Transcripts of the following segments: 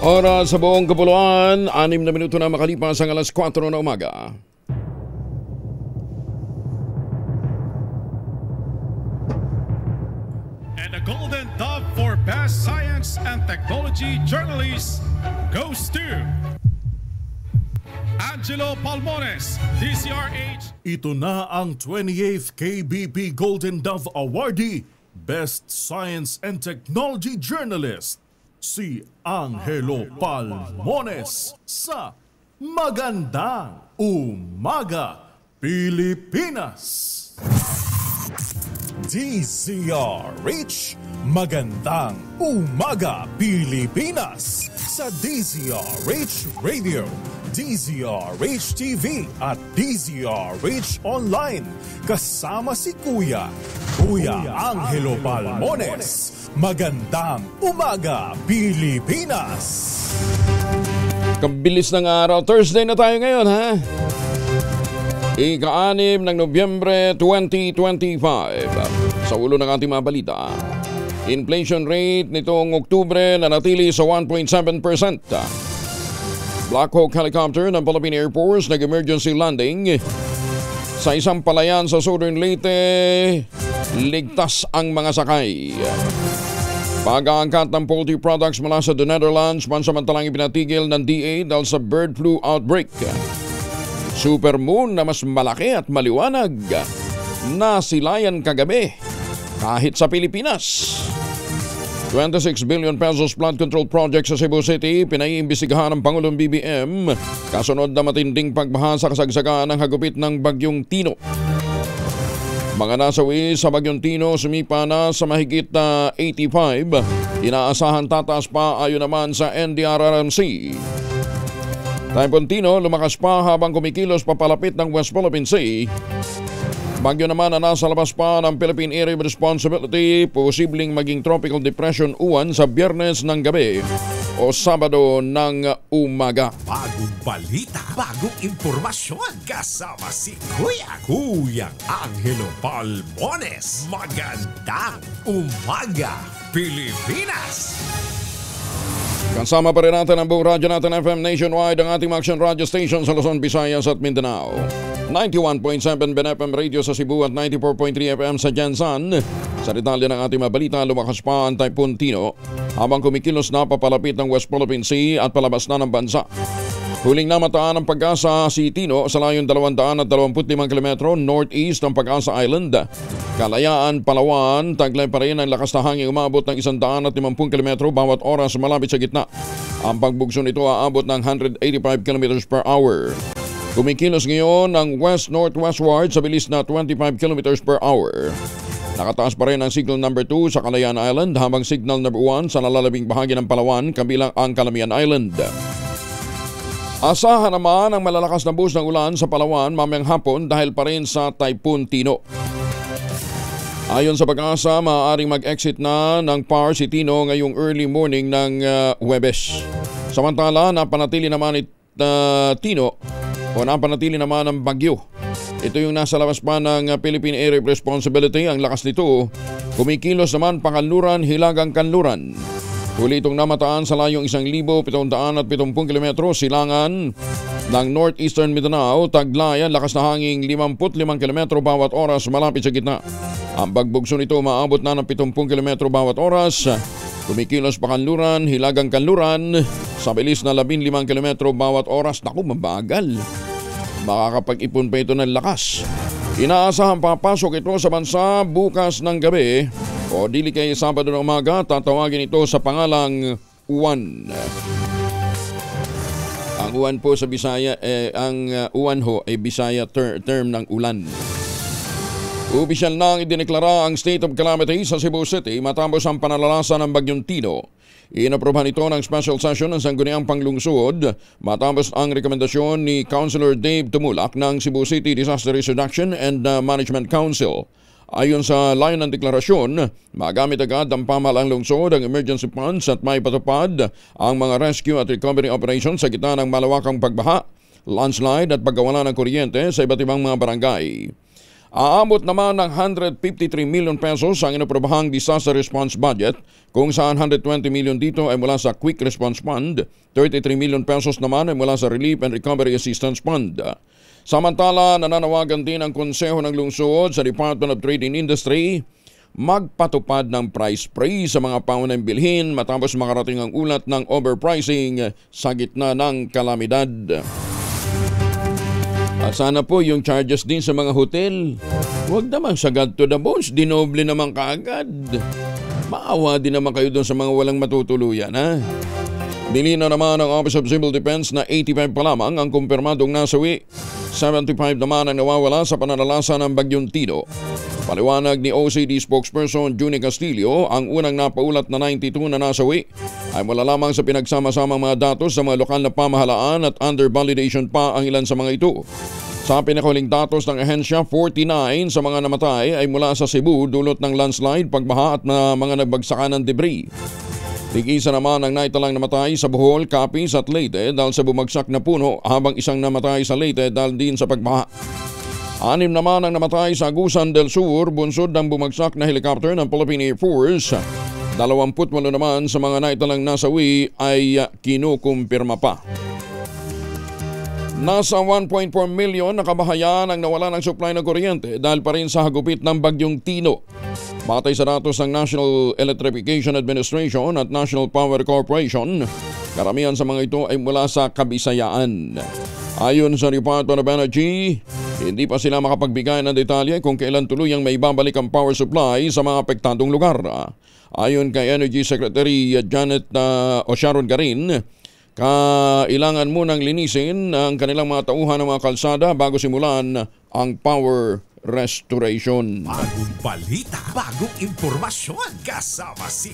Oras sa buong kapuluan, 6 na minuto na makalipas ang alas 4 na umaga. And the Golden Dove for Best Science and Technology Journalist goes to Angelo Palmones, DCRH. Ito na ang 28th KBP Golden Dove Awardee, Best Science and Technology Journalist, si Angelo Palmones sa Magandang Umaga, Pilipinas. DZRH, Magandang Umaga, Pilipinas sa DZRH Radio, DZRH TV at DZRH Online. Kasama si Kuya Angelo Palmones. Magandang Umaga, Pilipinas! Kabilis ng araw. Thursday na tayo ngayon, ha? Ika-6 ng Nobyembre 2025. Sa ulo ng ating mga balita, inflation rate nitong Oktubre nanatili sa 1.7%. Black Hawk helicopter ng Philippine Air Force nag-emergency landing sa isang palayan sa Southern Leyte. Ligtas ang mga sakay. Pag-aangkat ng poultry products mula sa The Netherlands pansamantalang ipinatigil ng DA dahil sa bird flu outbreak. Supermoon na mas malaki at maliwanag nasilayan kagabi kahit sa Pilipinas. 26 billion pesos flood control project sa Cebu City pinaiimbestigahan ng Pangulong BBM kasunod na matinding pagbaha sa kasagsagan ng hagupit ng Bagyong Tino. Mga nasawi sa Bagyong Tino sumipa na sa mahigit na 85. Inaasahan tataas pa ayon naman sa NDRRMC. Typhoon Tino lumakas pa habang kumikilos papalapit ng West Philippine Sea. Bagyo naman na nasa labas pa ng Philippine Area of Responsibility, posibleng maging tropical depression Uwan sa Biyernes ng gabi o Sabado ng umaga. Bagong balita, bagong impormasyon, kasama si Kuya Angelo Palmones. Magandang umaga, Pilipinas! Kasama pa rin natin ang buong radyo natin FM nationwide, ang ating action radio station sa Luzon, Visayas at Mindanao. 91.7 BNFM Radio sa Cebu at 94.3 FM sa Jansan. Sa detalye ng ating mabalita, lumakas pa ang Typhoon Tino habang kumikilos na papalapit ng West Philippine Sea at palabas na ng bansa. Huling namataan ng Pag-asa si Tino sa layong 225 km northeast ng Pag-asa Island. Kalayaan, Palawan, taglay pa rin ang lakas na hangin umabot ng 150 km bawat oras malapit sa gitna. Ang pagbugso nito aabot ng 185 km per hour. Kumikilos ngayon ang west-northwestward sa bilis na 25 km per hour. Nakataas pa rin ang signal number 2 sa Kalayaan Island habang signal number 1 sa nalalabing bahagi ng Palawan kabilang ang Calamian Island. Asahan naman ang malalakas na buhos ng ulan sa Palawan mamayang hapon dahil pa rin sa Typhoon Tino. Ayon sa Pag-asa, maaaring mag-exit na ng PAR si Tino ngayong early morning ng Huwebes. Samantala, napanatili naman Tino o napanatili naman ang bagyo. Ito yung nasa labas pa ng Philippine Area of Responsibility. Ang lakas nito, kumikilos naman pakanluran, hilagang kanluran. Huli itong namataan sa layong 1,770 km silangan ng northeastern Mindanao, Taglayan, lakas na hanging 55 km bawat oras malapit sa gitna. Ang pagbugso nito maabot na ng 70 km bawat oras. Kumikilos pakanluran, hilagang kanluran sa bilis na 15 km bawat oras. Naku, mabagal. Makakapag-ipon pa ito ng lakas. Inaasahan papasok ito sa bansa bukas ng gabi o dili kay Sabado ng umaga. Tatawagin ito sa pangalang Uwan. Ang Uwan po sa Bisaya, ang Uwan ho ay Bisaya term ng ulan. Opisyal nang idineklara ang state of calamity sa Cebu City matapos ang panalalasan ng Bagyong Tino. Inaprobahan ito ng special session ng Sangguniang Panglungsod matapos ang rekomendasyon ni Councilor Dave Tumulak ng Cebu City Disaster Risk Reduction and Management Council. Ayon sa layon ng deklarasyon, magamit agad ang pamahalang lungsod ang emergency funds at may patupad ang mga rescue at recovery operations sa gitna ng malawakang pagbaha, landslide at pagkawala ng kuryente sa iba't ibang mga barangay. Aabot naman ng 153 million pesos ang inaprobahang disaster response budget, kung saan 120 million dito ay mula sa Quick Response Fund, 33 million pesos naman ay mula sa Relief and Recovery Assistance Fund. Samantala, nananawagan din ang Konseho ng Lungsod sa Department of Trade and Industry magpatupad ng price freeze sa mga paunang bilhin matapos makarating ang ulat ng overpricing sa gitna ng kalamidad. At sana po yung charges din sa mga hotel, huwag naman sagad to the bones, dinoble naman kaagad. Maawa din naman kayo doon sa mga walang matutuluyan, ha? Nilinaw naman ng Office of Civil Defense na 85 pa lamang ang kumpirmadong nasawi. 75 naman ang nawawala sa pananalasa ng Bagyong Tino. Paliwanag ni OCD spokesperson Juni Castillo, ang unang napaulat na 92 na nasawi ay mula lamang sa pinagsama-samang mga datos sa mga lokal na pamahalaan at under validation pa ang ilan sa mga ito. Sa pinakahuling datos ng ahensya, 49 sa mga namatay ay mula sa Cebu dulot ng landslide, pagbaha at mga nagbagsakan ng debris. Tig-isa naman ang naitalang namatay sa Bohol, Capiz at Leyte dahil sa bumagsak na puno, habang isang namatay sa Leyte dahil din sa pagbaha. 6 naman ang namatay sa Agusan del Sur, bunsod ng bumagsak na helicopter ng Philippine Air Force. 28 naman sa mga naitalang nasawi ay kinukumpirma pa. Nasa 1.4 milyon na kabahayan ang nawala ng supply ng kuryente dahil pa rin sa hagupit ng Bagyong Tino. Batay sa datos ng National Electrification Administration at National Power Corporation, karamihan sa mga ito ay mula sa Kabisayaan. Ayon sa Department of Energy, hindi pa sila makapagbigay ng detalye kung kailan tuluyang may babalik ang power supply sa mga apektadong lugar. Ayon kay Energy Secretary Janet Sharon Garin, kailangan munang linisin ang kanilang mga tauhan ng mga kalsada bago simulan ang power restoration. Bagong balita, bagong impormasyon. Kasama si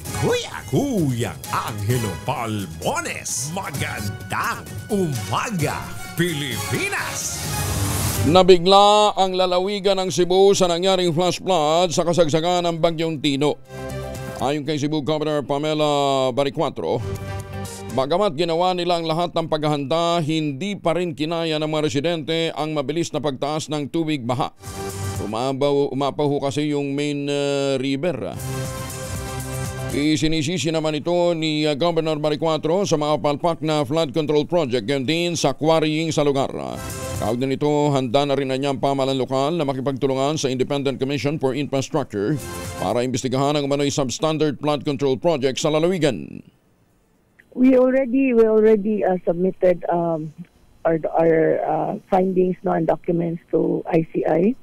Kuyang Angelo Palmones. Magandang umaga, Pilipinas! Nabigla ang lalawigan ng Cebu sa nangyaring flash flood sa kasagsagan ng Bagyong Tino. Ayon kay Cebu Governor Pamela Baricuatro, bagamat ginawa nila ang lahat ng paghahanda, hindi pa rin kinaya ng mga residente ang mabilis na pagtaas ng tubig baha. Umapaw kasi yung main river. Isinisisi naman ito ni Governor Baricuatro sa mga palpak na flood control project, ganyan din sa quarrying sa lugar. Kaugnay nito, handa na rin na niyang pamahalaan lokal na makipagtulungan sa Independent Commission for Infrastructure para imbestigahan ang umano'y substandard flood control project sa lalawigan. We already submitted our findings and documents to ICI.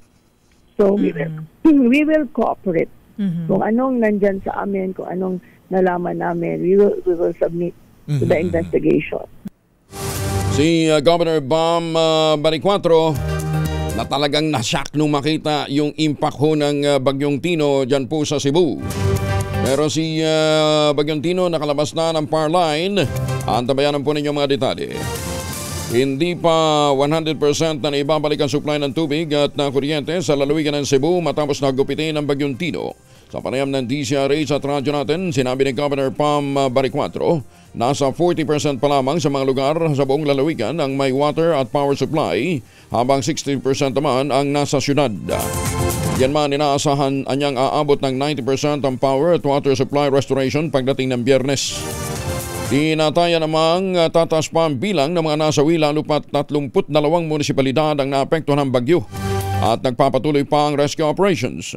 So we will cooperate. Kung anong nandyan sa amin, kung anong nalaman namin, we will submit to the investigation. Si Governor Bam Baricuatro na talagang nasyak nung makita yung impact ho ng Bagyong Tino dyan po sa Cebu. Pero si Bagyong Tino nakalabas na ng power line. Antabayanan po ninyo mga detalye. Hindi pa 100% na naibabalik ang supply ng tubig at na kuryente sa lalawigan ng Cebu matapos nagupitin ng Bagyong Tino. Sa panayam ng DCRH at radyo natin, sinabi ni Governor Pam Baricuatro, nasa 40% pa lamang sa mga lugar sa buong lalawigan ang may water at power supply, habang 60% naman ang nasa syudad. Yan man, inaasahan anyang aabot ng 90% ang power at water supply restoration pagdating ng Biyernes. Tinataya namang tataas pa ang bilang ng mga nasawi, lalo pat 32 munisipalidad ang naapektuhan ng bagyo at nagpapatuloy pa ang rescue operations.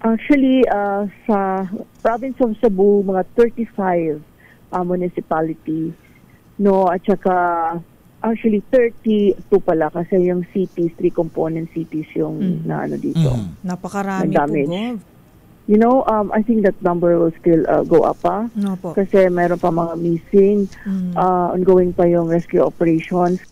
Actually, sa province of Cebu, mga 35 municipality, at saka actually 32 pala kasi yung cities, 3 component cities yung na dito. Napakarami na damage. Po, I think that number will still go up pa. No po. Kasi mayroon pa mga missing, ongoing pa yung rescue operations.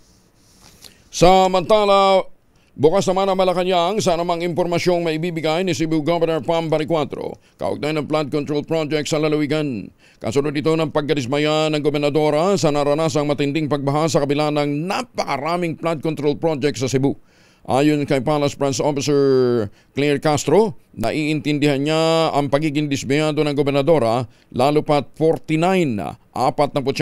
Samantala, bukas naman ang Malacanang sa anumang impormasyong maibibigay ni Cebu Governor Pam Baricuatro kaugnay ng flood control project sa lalawigan. Kasunod ito ng pagkadismaya ng gobernadora sa naranasang matinding pagbaha sa kabila ng napakaraming flood control project sa Cebu. Ayon kay Palace Branch Officer Claire Castro, naiintindihan niya ang pagiging dismayado ng gobernadora, lalo pat 49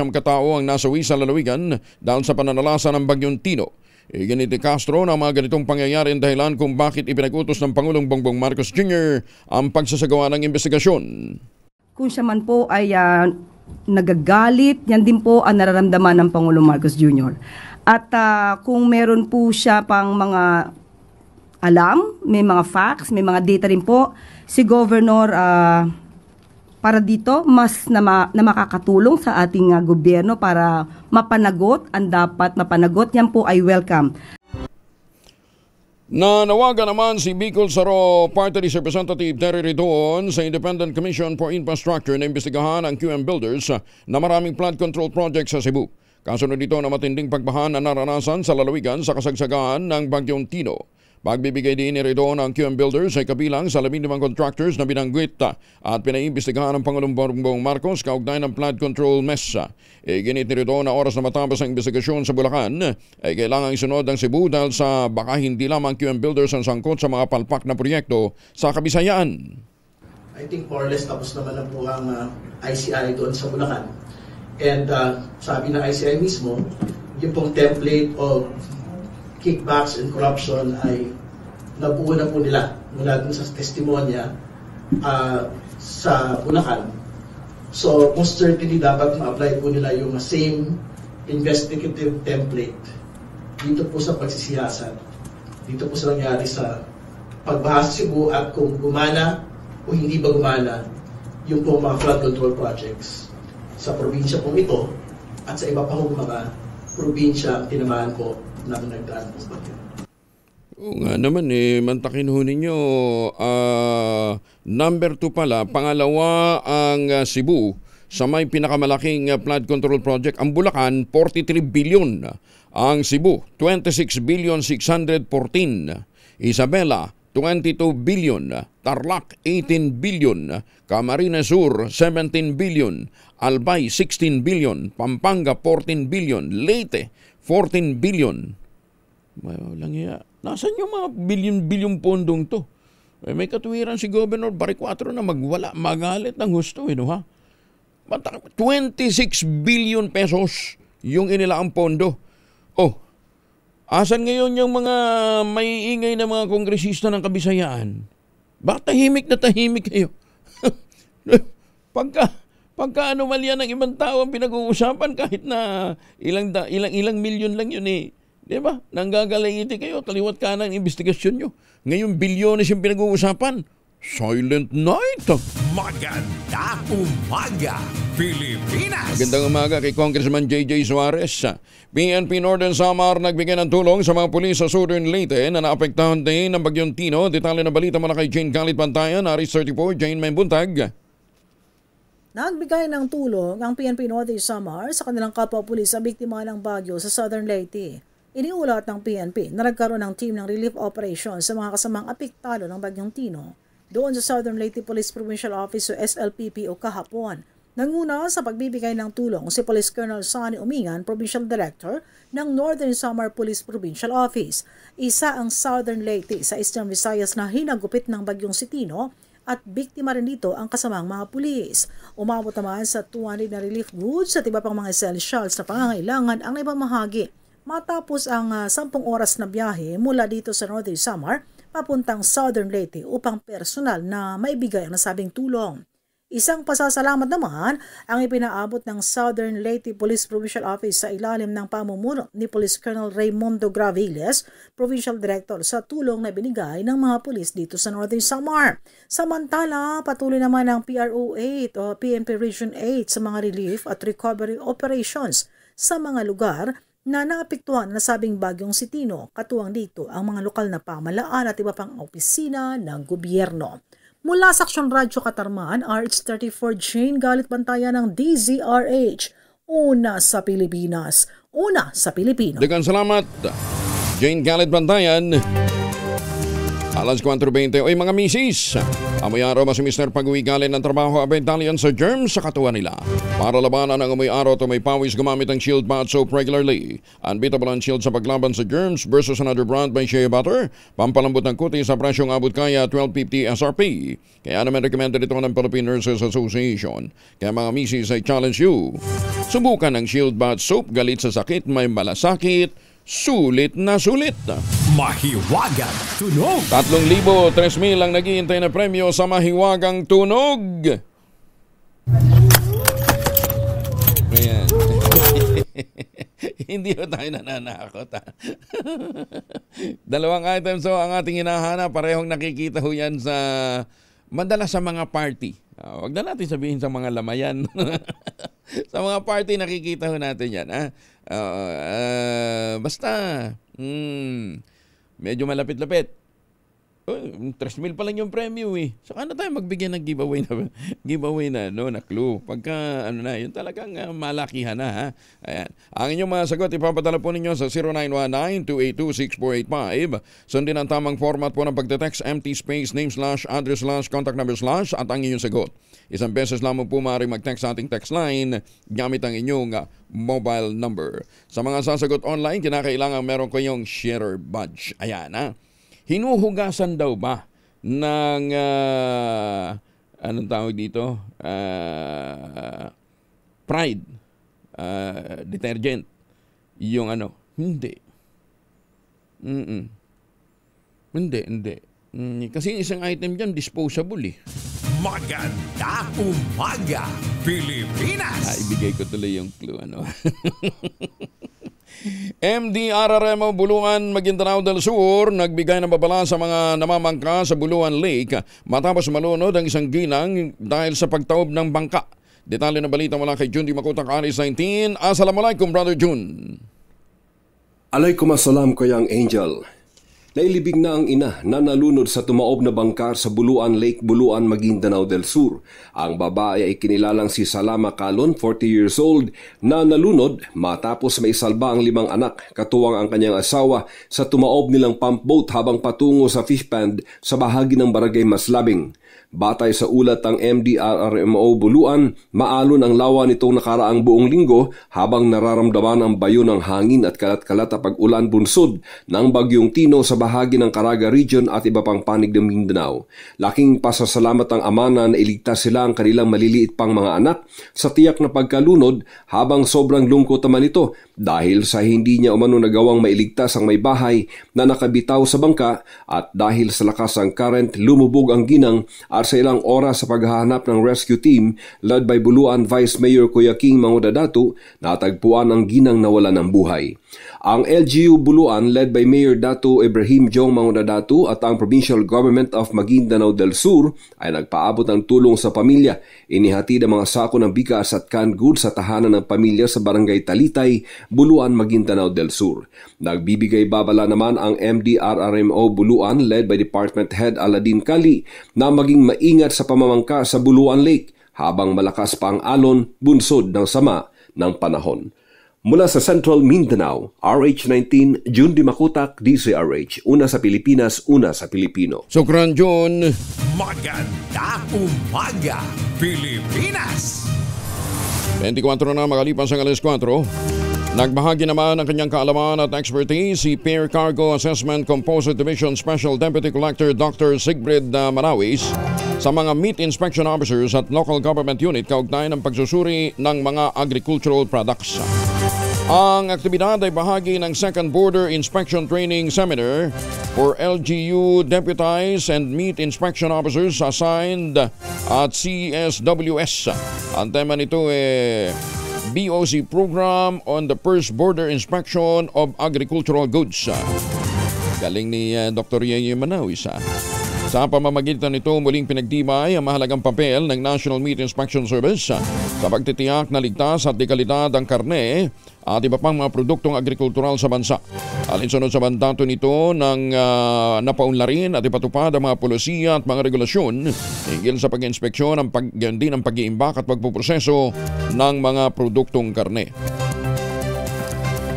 katao ang nasawi sa lalawigan dahil sa pananalasa ng Bagyong Tino. Iginit ni Castro na mga ganitong pangyayari ang dahilan kung bakit ipinag-utos ng Pangulong Bongbong Marcos Jr. ang pagsasagawa ng investigasyon. Kung siya man po ay nagagalit, yan din po ang nararamdaman ng Pangulong Marcos Jr. At kung meron po siya pang mga alam, may mga facts, may mga data rin po, si Governor para dito mas na makakatulong sa ating gobyerno para mapanagot ang dapat mapanagot, yan po ay welcome. Nanawagan naman si Bicol Saro Party List Representative Terry Ridon sa Independent Commission for Infrastructure na imbestigahan ang QM Builders na maraming flood control projects sa Cebu. Kasunod dito na matinding pagbaha na naranasan sa lalawigan sa kasagsagaan ng Bagyong Tino. Pagbibigay din ni Ridon ang QM Builders ay kabilang sa 15 contractors na binanggit at pinaimbestigahan ng Pangulong Bongbong Marcos kaugnay ng flood control mesa. Ginit ni Ridon na oras na matapos ang investigasyon sa Bulacan ay kailangang isunod ang Cebu dahil sa baka hindi lamang QM Builders ang sangkot sa mga palpak na proyekto sa Kabisayaan. I think more or less tapos naman na po ang ICI doon sa Bulacan. And sabi ng ICI mismo, yung pong template of kickbacks and corruption ay nabuo na po nila mula dun sa testimonya sa Bulacan. So most certainly dapat ma-apply po nila yung same investigative template dito po sa pagsisiyasat. Dito po sa nangyari sa pagbaha sa Cebu at kung gumana o hindi ba gumana yung po mga flood control projects sa probinsya po ito at sa iba pa hong mga probinsya ang tinamaan po na nagdaan po sa bagyo. Oo nga naman mantakin ho ninyo, number 2 pala, pangalawa ang Cebu sa may pinakamalaking flood control project. Ang Bulacan, 43 billion. Ang Cebu, 26 billion 614. Isabela, 22 billion. Tarlac, 18 billion. Camarines Sur, 17 billion. Albay, 16 billion. Pampanga, 14 billion. Leyte, 14 billion. Walang iya. Nasaan yung mga bilyon-bilyon pondong to? May katuwiran si Governor Barry4 na magwala, magalit ng husto. Ha? 26 billion pesos yung inilaang pondo. Asan ngayon yung mga may ingay na mga kongresista ng Kabisayaan? Bakit tahimik kayo? Pagka anomalya ng ibang tao ang pinag-uusapan kahit na ilang milyon lang yun Di ba? Nanggagalaiti kayo, kaliwat kanan ang investigasyon nyo. Ngayon, bilyones yung pinag-uusapan. Silent night. Magandang umaga, Pilipinas! Magandang umaga kay Congressman J.J. Suarez. PNP Northern Samar nagbigay ng tulong sa mga pulis sa Southern Leyte na naapektahan din ng Bagyong Tino. Detalye na balita mula kay Jane Galit Bantayan, Aris 34, Jane Membuntag. Nagbigay ng tulong ang PNP Northern Samar sa kanilang kapwa-pulis sa biktima ng bagyo sa Southern Leyte. Iniulat ng PNP na nagkaroon ng team ng relief operation sa mga kasamang apektado ng Bagyong Tino doon sa Southern Leyte Police Provincial Office o SLPPO kahapon. Nanguna sa pagbibigay ng tulong si Police Colonel Sonny Umingan, Provincial Director ng Northern Samar Police Provincial Office. Isa ang Southern Leyte sa Eastern Visayas na hinagupit ng Bagyong Tino at biktima rin dito ang kasamang mga pulis. Umabot naman sa 200 na relief goods at iba pang mga essentials na pangangailangan ang naibamahagi. Matapos ang 10 oras na biyahe mula dito sa Northern Samar papuntang Southern Leyte upang personal na maibigay ang nasabing tulong. Isang pasasalamat naman ang ipinaabot ng Southern Leyte Police Provincial Office sa ilalim ng pamumuno ni Police Colonel Raimundo Graviles, Provincial Director, sa tulong na binigay ng mga pulis dito sa Northern Samar. Samantala, patuloy naman ang PRO-8 o PNP Region 8 sa mga relief at recovery operations sa mga lugar na naapektuhan na nasabing Bagyong Tino. Katuwang dito ang mga lokal na pamahalaan at iba pang opisina ng gobyerno. Mula sa Aksyon Radyo Katarman, RH34 Jane Galit Bantayan ng DZRH. Una sa Pilipinas. Una sa Pilipino. Dagan salamat, Jane Galit Bantayan. Alas 4:20. Oy mga misis, amoy araw mas Mr. pag-uwi galing ng trabaho abay dalian sa germs sa katawan nila. Para labanan ang amoy araw to may pawis, gumamit ang Shield Bath Soap regularly. Unbeatable ang Shield sa paglaban sa germs versus another brand by Shea Butter. Pampalambot ng kuti sa presyong abot kaya 12.50 SRP. Kaya naman recommended ito ng Philippine Nurses Association. Kaya mga misis, I challenge you. Subukan ang Shield Bath Soap, galit sa sakit, may malasakit. sulit na sulit. Mahiwagang tunog. 3,000, 3,000 ang naghihintay na premyo sa Mahiwagang Tunog. Ayan. Hindi ho tayo nananakot. Dalawang items ho ang ating hinahanap. Parehong nakikita ho yan sa madalas sa mga party. Huwag na natin sabihin sa mga lamayan. Sa mga party nakikita ho natin yan. Basta medyo malapit-lapit. 3,000 pa lang yung premyo eh. Saka na tayo magbigay ng giveaway na clue. Pagka yun talagang malakihan na ha. Ayan. Ang inyong mga sagot ipapadala po ninyo sa 0919-282-6485. Sundin ang tamang format po ng pagte-text, empty space, name / address / contact number / at ang inyong sagot. Isang beses lamang po maaari mag-text sa ating text line gamit ang inyong mobile number. Sa mga sasagot online, kinakailangan meron kayong sharer badge. Ayan ha. Hinuhugasan daw ba ng anong tawag dito? Pride detergent yung Hindi. Hindi. Kasi isang item dyan disposable eh. Maganda umaga, Pilipinas. Ibigay ko tuloy yung clue MDRRMO Buluan, Maguindanao del Sur nagbigay ng babala sa mga namamangka sa Buluan Lake matapos malunod ang isang ginang dahil sa pagtaob ng bangka. Detalye ng balita mula kay Jun Di Makutak, Alis 19. Assalamualaikum, Brother Jun. Alaikum assalam, Kayang Angel. Nailibing na ang ina na nalunod sa tumaob na bangka sa Buluan Lake, Buluan, Maguindanao del Sur. Ang babae ay kinilalang si Salama Calon, 40 years old, na nalunod matapos may salba ang 5 anak, katuwang ang kanyang asawa, sa tumaob nilang pump boat habang patungo sa fish pond sa bahagi ng Barangay Maslabing. Batay sa ulat ng MDRRMO Buluan, maalon ang lawa nitong nakaraang buong linggo habang nararamdaman ang bayo ng hangin at kalat-kalat na pag-ulan bunsod ng Bagyong Tino sa bahagi ng Caraga Region at iba pang panig ng Mindanao. Laking pasasalamat ang ama na nailigtas sila ang kanilang maliliit pang mga anak sa tiyak na pagkalunod, habang sobrang lungkot naman ito dahil sa hindi niya umano nagawang mailigtas ang may bahay na nakabitaw sa bangka, at dahil sa lakas ng current lumubog ang ginang at sa ilang oras sa paghahanap ng rescue team led by Buluan Vice Mayor Kuya King Mangudadatu, natagpuan ang ginang nawala ng buhay. Ang LGU Buluan led by Mayor Datu Ibrahim Jong Mangudadatu at ang Provincial Government of Maguindanao del Sur ay nagpaabot ng tulong sa pamilya. Inihatid ang mga sako ng bigas at canned goods sa tahanan ng pamilya sa Barangay Talitay, Buluan, Maguindanao del Sur. Nagbibigay babala naman ang MDRRMO Buluan led by Department Head Aladin Kali na maging maingat sa pamamangka sa Buluan Lake habang malakas pa ang alon bunsod ng sama ng panahon. Mula sa Central Mindanao, RH19, Jun Di Makutak, DCRH. Una sa Pilipinas, una sa Pilipino. Sukran, Jun. Maganda umaga, Pilipinas. 24 na makalipas ang 4:00. Nagbahagi naman ng kanyang kaalaman at expertise si Pair Cargo Assessment Composite Division Special Deputy Collector Dr. Sigrid Manawis sa mga meat inspection officers at local government unit kaugnay ng pagsusuri ng mga agricultural products. Ang aktibidad ay bahagi ng Second Border Inspection Training Seminar for LGU deputies and meat inspection officers assigned at CSWS. Ang tema nito BOC Program on the First Border Inspection of Agricultural Goods. Galing ni Dr. Yeye Manawis. Sa pamamagitan nito, muling pinagtibay ang mahalagang papel ng National Meat Inspection Service sa pagtitiyak na ligtas at dekalidad ang karne at iba pang mga produktong agrikultural sa bansa. Alinsunod sa mandato nito ng napaunlarin at ipatupad ang mga polisiya at mga regulasyon hinggil sa pag-inspeksyon ng pag-iimbak at pagpuproseso ng mga produktong karne.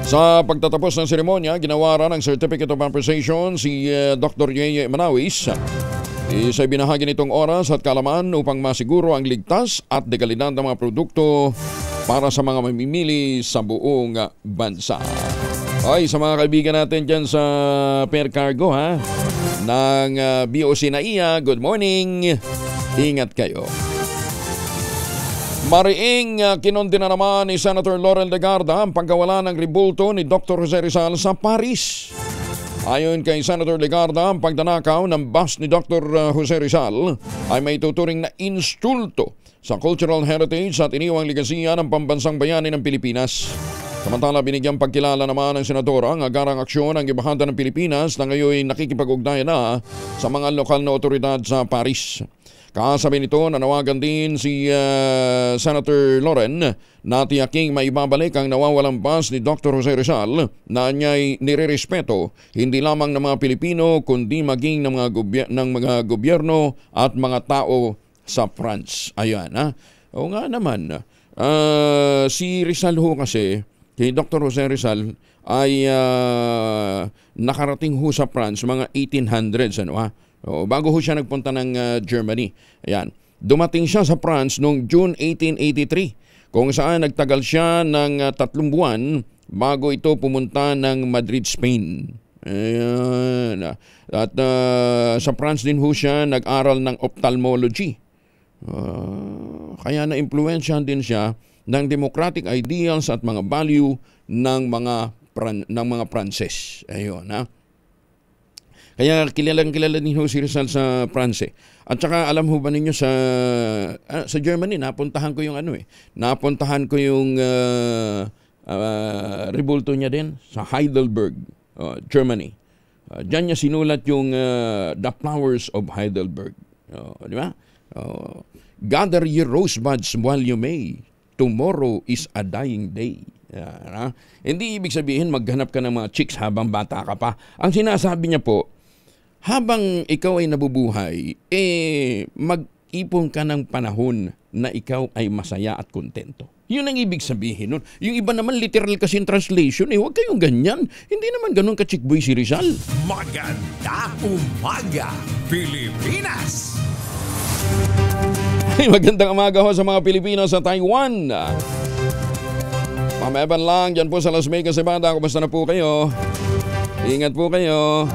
Sa pagtatapos ng seremonya, ginawaran ng Certificate of Appreciation si Dr. Yeye Manawis. Isa'y binahagi nitong oras at kalaman upang masiguro ang ligtas at dekalidad ng mga produkto para sa mga mamimili sa buong bansa. Ay, sa mga kaibigan natin dyan sa Pair Cargo ng BOC NAIA, good morning. Ingat kayo. Mariing kinundi na naman ni Senator Laurel Legarda ang pagkawala ng rebulto ni Dr. Jose Rizal sa Paris. Ayon kay Senator Legarda, ang pagdanakaw ng bus ni Dr. Jose Rizal ay may tuturing na insulto sa cultural heritage at iniwang ligasiya ng pambansang bayani ng Pilipinas. Samantala, binigyang pagkilala naman ng senadora ang agarang aksyon ng Embahada ng Pilipinas na ngayon nakikipag-ugnayan na sa mga lokal na otoridad sa Paris. Kasabi nito, nanawagan din si Senator Loren na tiyaking maibabalik ang nawawalang bus ni Dr. Jose Rizal na niya'y nirerespeto hindi lamang ng mga Pilipino kundi maging ng mga gobyerno at mga tao sa France. Ayan, ha? O nga naman, si Rizal ho kasi, kay Dr. Jose Rizal ay nakarating ho sa France mga 1800s, ano ha? Bago ho siya nagpunta ng Germany. Ayan. Dumating siya sa France noong June 1883 kung saan nagtagal siya ng 3 buwan bago ito pumunta ng Madrid, Spain. Ayan. At sa France din ho siya nag-aral ng ophthalmology. Kaya na-impluwensyahan din siya ng democratic ideals at mga value ng mga Pranses. Ayun, ha? Kaya kilala din ho si Rizal sa France. At saka alam ho ba ninyo sa Germany, napuntahan ko yung napuntahan ko yung rebulto niya din sa Heidelberg, Germany. Diyan niya sinulat yung The Flowers of Heidelberg. Di ba? Gather ye rosebuds while you may. Tomorrow is a dying day. Hindi ibig sabihin maghanap ka ng mga chicks habang bata ka pa. Ang sinasabi niya po, habang ikaw ay nabubuhay, mag-ipon ka ng panahon na ikaw ay masaya at kontento. Yun ang ibig sabihin nun. Yung iba naman literal kasi in translation, huwag kayong ganyan. Hindi naman ganun ka-chickboy si Rizal. Maganda umaga, Pilipinas! Magandang umaga ho sa mga Pilipino sa Taiwan. Pameban lang dyan po sa Las Vegas, Nevada. Kumusta na po kayo? Ingat po kayo.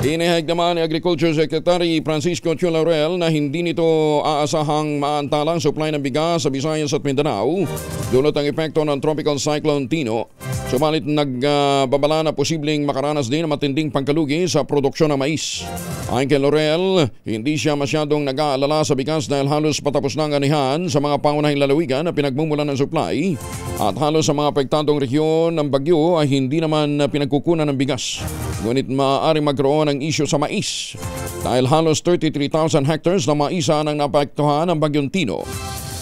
Inihayag naman ni Agriculture Secretary Francisco Chu Laurel na hindi nito aasahang maantalang supply ng bigas sa Visayas at Mindanao dulot ang epekto ng Tropical Cyclone Tino. Subalit nagbabala na posibleng makaranas din ng matinding pagkalugi sa produksyon ng mais. Ayon kay Laurel, hindi siya masyadong nag-aalala sa bigas dahil halos patapos na ang anihan sa mga pangunahing lalawigan na pinagmumulan ng supply at halos sa mga apektadong rehiyon ng bagyo ay hindi naman pinagkukunan ng bigas. Ngunit maaaring magkaroon ng isyu sa mais dahil halos 33,000 hectares na maisa ang naapektuhan ng Bagyong Tino.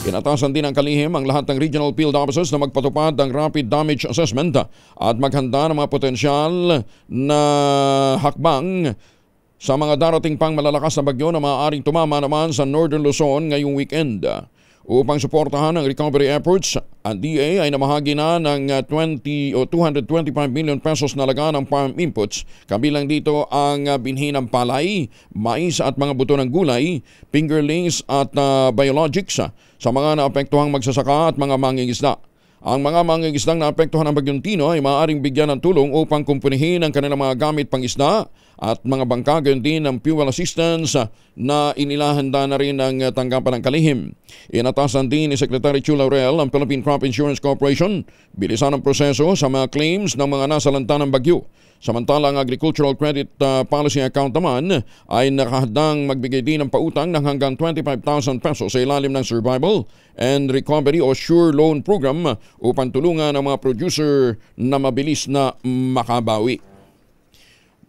Inatasan din ng kalihim ang lahat ng regional field officers na magpatupad ng rapid damage assessment at maghanda ng mga potensyal na hakbang sa mga darating pang malalakas na bagyo na maaaring tumama naman sa Northern Luzon ngayong weekend. Upang suportahan ang recovery efforts, ang DA ay namahagi na ng 225 million pesos na laga ng farm inputs. Kabilang dito ang binhi ng palay, mais at mga buto ng gulay, fingerlings at biologics sa mga naapektuhang magsasaka at mga mangingisda. Ang mga mangingisdang naapektuhan ng Bagyong Tino ay maaaring bigyan ng tulong upang kumpunihin ang kanilang mga gamit pangisda at mga bangka, gayon din ng fuel assistance na inilahanda na rin ng tanggapan ng kalihim. Inatasan din ni Secretary Chu Laurel ang Philippine Crop Insurance Corporation bilisan ang proseso sa mga claims ng mga nasalanta ng bagyo. Samantalang Agricultural Credit Policy Account naman ay nakahandang magbigay din ng pautang ng hanggang 25,000 pesos sa ilalim ng Survival and Recovery o SURE Loan Program upang tulungan ang mga producer na mabilis na makabawi.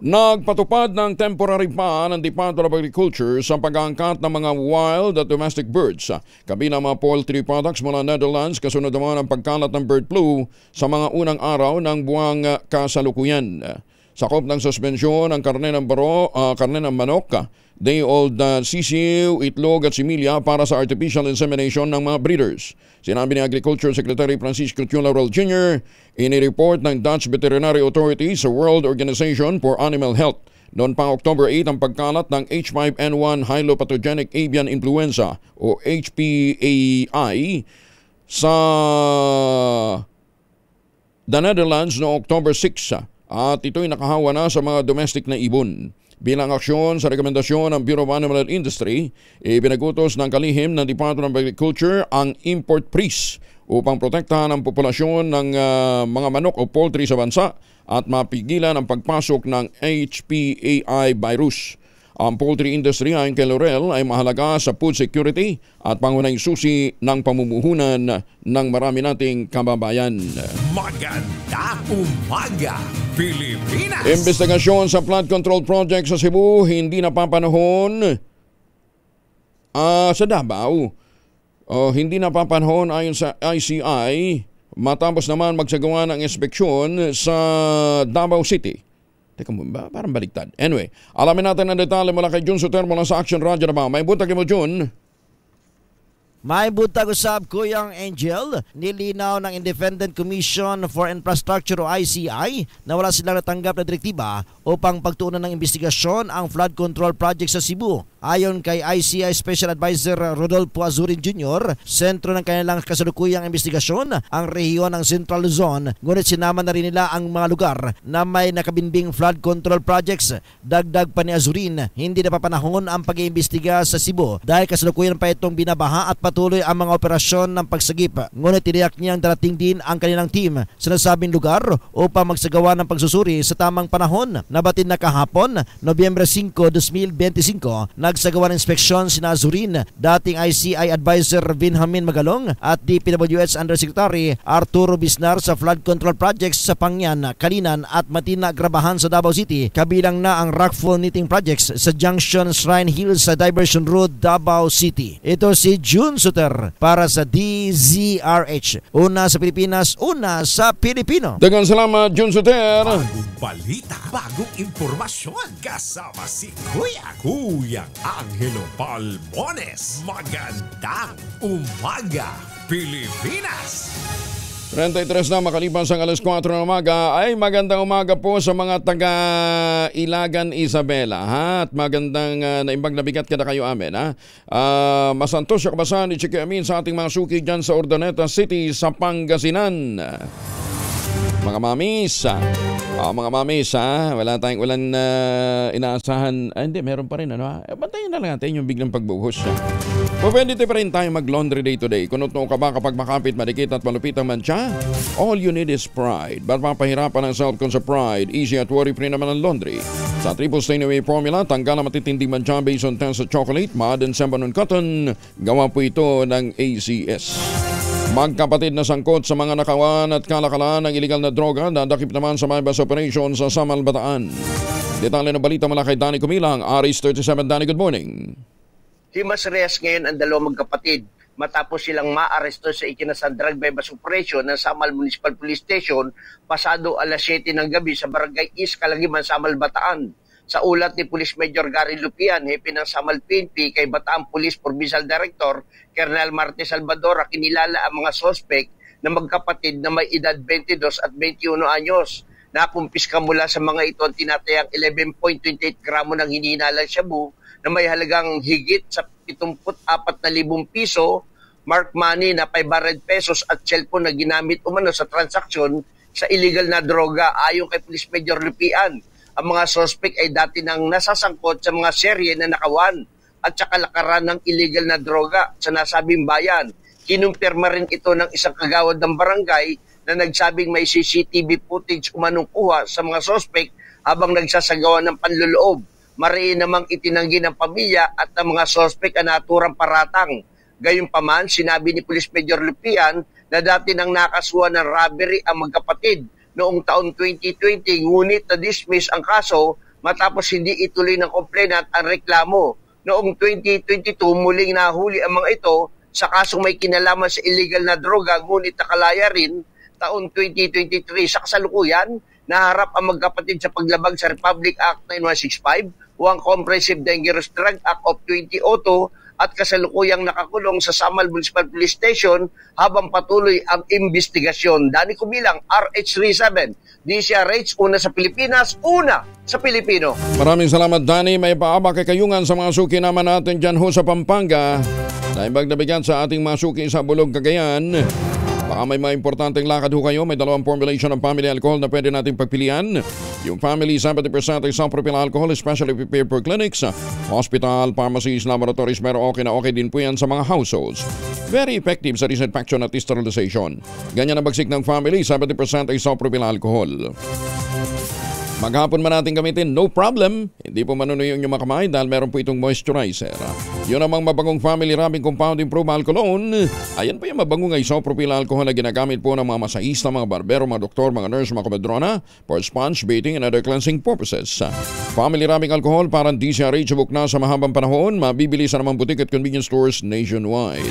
Nagpatupad ng temporary ban ng Department of Agriculture sa pag-aangkat ng mga wild at domestic birds. Kabilang mga poultry products mula Netherlands, kasunod naman ang pagkalat ng bird flu sa mga unang araw ng buwang kasalukuyan. Sakop ng suspensyon ang karne ng karne ng manok, day-old sisiw, itlog at similya para sa artificial insemination ng mga breeders. Sinabi ni Agriculture Secretary Francisco Chu Laurel Jr. inireport ng Dutch Veterinary Authority sa World Organization for Animal Health. Noon pa October 8 ang pagkalat ng H5N1 Halopathogenic Avian Influenza o HPAI sa the Netherlands noong October 6 at ito'y nakahawa na sa mga domestic na ibon. Bilang aksyon sa rekomendasyon ng Bureau of Animal Industry, ipinagutos ng kalihim ng Department of Agriculture ang import freeze upang protektahan ang populasyon ng mga manok o poultry sa bansa at mapigilan ang pagpasok ng HPAI virus. Ang poultry industry ayon kay Laurel ay mahalaga sa food security at pangunahing susi ng pamumuhunan ng marami nating kababayan. Magandang umaga, Pilipinas! Investigasyon sa flood control project sa Cebu hindi napapanahon sa Davao. Hindi napapanahon ayon sa ICI matapos naman magsagawa ng inspeksyon sa Davao City. Teka mo ba? Parang baliktad. Anyway, alamin natin ang detalye mula kay Jun Soter mula sa Action Radio Davao. May buntag mo, Jun. May buntag usab Kuyang Angel, nilinaw ng Independent Commission for Infrastructure o ICI na wala silang natanggap na direktiba upang pagtuunan ng investigasyon ang flood control project sa Cebu. Ayon kay ICI Special Advisor Rodolfo Azurin Jr., sentro ng kanilang kasalukuyang investigasyon ang rehiyon ng Central Luzon, ngunit sinama na rin nila ang mga lugar na may nakabinbing flood control projects. Dagdag pa ni Azurin, hindi napapanahon ang pag-iimbestiga sa Cebu dahil kasalukuyan pa itong binabaha at patuloy ang mga operasyon ng pagsagip. Ngunit tiniyak niyang darating din ang kanilang team sa nasabing lugar upang magsagawa ng pagsusuri sa tamang panahon. Nabatid na kahapon, Nobyembre 5, 2025, nagsagawa ng inspeksyon sina Azurin, dating ICI Advisor Benjamin Magalong at DPWH Undersecretary Arturo Bisnar sa flood control projects sa Pangyan, Kalinan at Matina Grabahan sa Davao City, kabilang na ang rockfall knitting projects sa Junction Shrine Hills sa Diversion Road, Davao City. Ito si Jun Suter para sa DZRH. Una sa Pilipinas, una sa Pilipino. Daghang salamat, Jun Suter. Bagong balita, bagong impormasyon. Kasama si Kuyang Angelo Palmones. Magandang umaga, Pilipinas! 33 na makalipas ang alas 4 ng umaga. Ay magandang umaga po sa mga taga Ilagan, Isabela. At magandang naimbag na bigat kada kayo amin. Masantos siya kabasan ni Chiki Amin sa ating mga suki dyan sa Urdaneta City sa Pangasinan. Mga mamis, wala tayong inaasahan. Hindi, meron pa rin. Bantayan na lang natin yung biglang pagbuhos. Pwede pa rin tayo mag-laundry day to day. Kung ka ba kapag makapit, madikit at malupit ang mantsa? All you need is Pride. Ba't mapahirapan ang self con sa Pride? Easy at worry-free naman ang laundry. Sa triple stain away formula, tanggal na matitinding mantsa based on test sa chocolate, mud and sembanon cotton. Gawa po ito ng ACS. Magkapatid na sangkot sa mga nakawan at kalakalan ng iligal na droga, dadakip naman sa bypass operation sa Samal, Bataan. Detalye ng balita mula kay Danny Kumilang, Aris 37. Danny, good morning. Himas rehas ngayon ang dalawang magkapatid matapos silang maaresto sa ikinasang drug bypass operation ng Samal Municipal Police Station pasado alas 7 ng gabi sa Barangay East, Kalagiman, Samal, Bataan. Sa ulat ni Police Major Gary Lupian, hepe ng Samal PNP kay Bataan Police Provincial Director Colonel Marte Salvador, kinilala ang mga sospek na magkapatid na may edad 22 at 21 anyos. Nakumpiska mula sa mga ito ang tinatayang 11.28 gramo ng hinihinalang shabu na may halagang higit sa 74,000 piso, mark money na 500 pesos at cellphone na ginamit umano sa transaksyon sa illegal na droga. Ayon kay Police Major Lupian, ang mga suspect ay dati nang nasasangkot sa mga serye na nakawan at sa kalakaran ng illegal na droga sa nasabing bayan. Kinumpirma rin ito ng isang kagawad ng barangay na nagsabing may CCTV footage umanong kuha sa mga suspect habang nagsasagawa ng panluloob. Mariin namang itinanggi ng pamilya at ng mga suspect ang naturang paratang. Gayunpaman, sinabi ni Police Major Lupian na dati nang nakasuhan ng robbery ang magkapatid noong taon 2020, ngunit na-dismiss ang kaso matapos hindi ituloy ng complainant ang reklamo. Noong 2022, muling nahuli ang mga ito sa kasong may kinalaman sa illegal na droga, ngunit nakalaya rin taon 2023. Sa kasalukuyan, naharap ang magkapatid sa paglabag sa Republic Act 9165 o ang Comprehensive Dangerous Drug Act of 2002 at kasalukuyang nakakulong sa Samal Municipal Police Station habang patuloy ang investigasyon. Danny Kumilang, RH37, DZRH, una sa Pilipinas, una sa Pilipino. Maraming salamat, Danny. May paaba kay kayungan sa mga suki naman natin dyan ho sa Pampanga. Naimbag na bigyan sa ating mga suki sa Bulog, Cagayan. Baka may mga importanteng lakad ho kayo, may dalawang formulation ng family alcohol na pwede nating pagpilian. Yung family 70% isopropyl alcohol, especially prepared for clinics, hospital, pharmacies, laboratories, pero okay na okay din po yan sa mga households. Very effective sa disinfection at sterilization. Ganyan ang bagsik ng family 70% isopropyl alcohol. Maghapon man natin gamitin, no problem. Hindi po manunuyo yung makamay dahil meron po itong moisturizer. Yun namang mabangong family rubbing compound improved alcoholone. Ayan po yung mabangong isopropyl alcohol na ginagamit po ng mga masahista, mga barbero, mga doktor, mga nurse, mga komedrona for sponge bathing and other cleansing purposes. Family rubbing alcohol parang DCRH subok na sa mahabang panahon. Mabibili sa namang butik at convenience stores nationwide.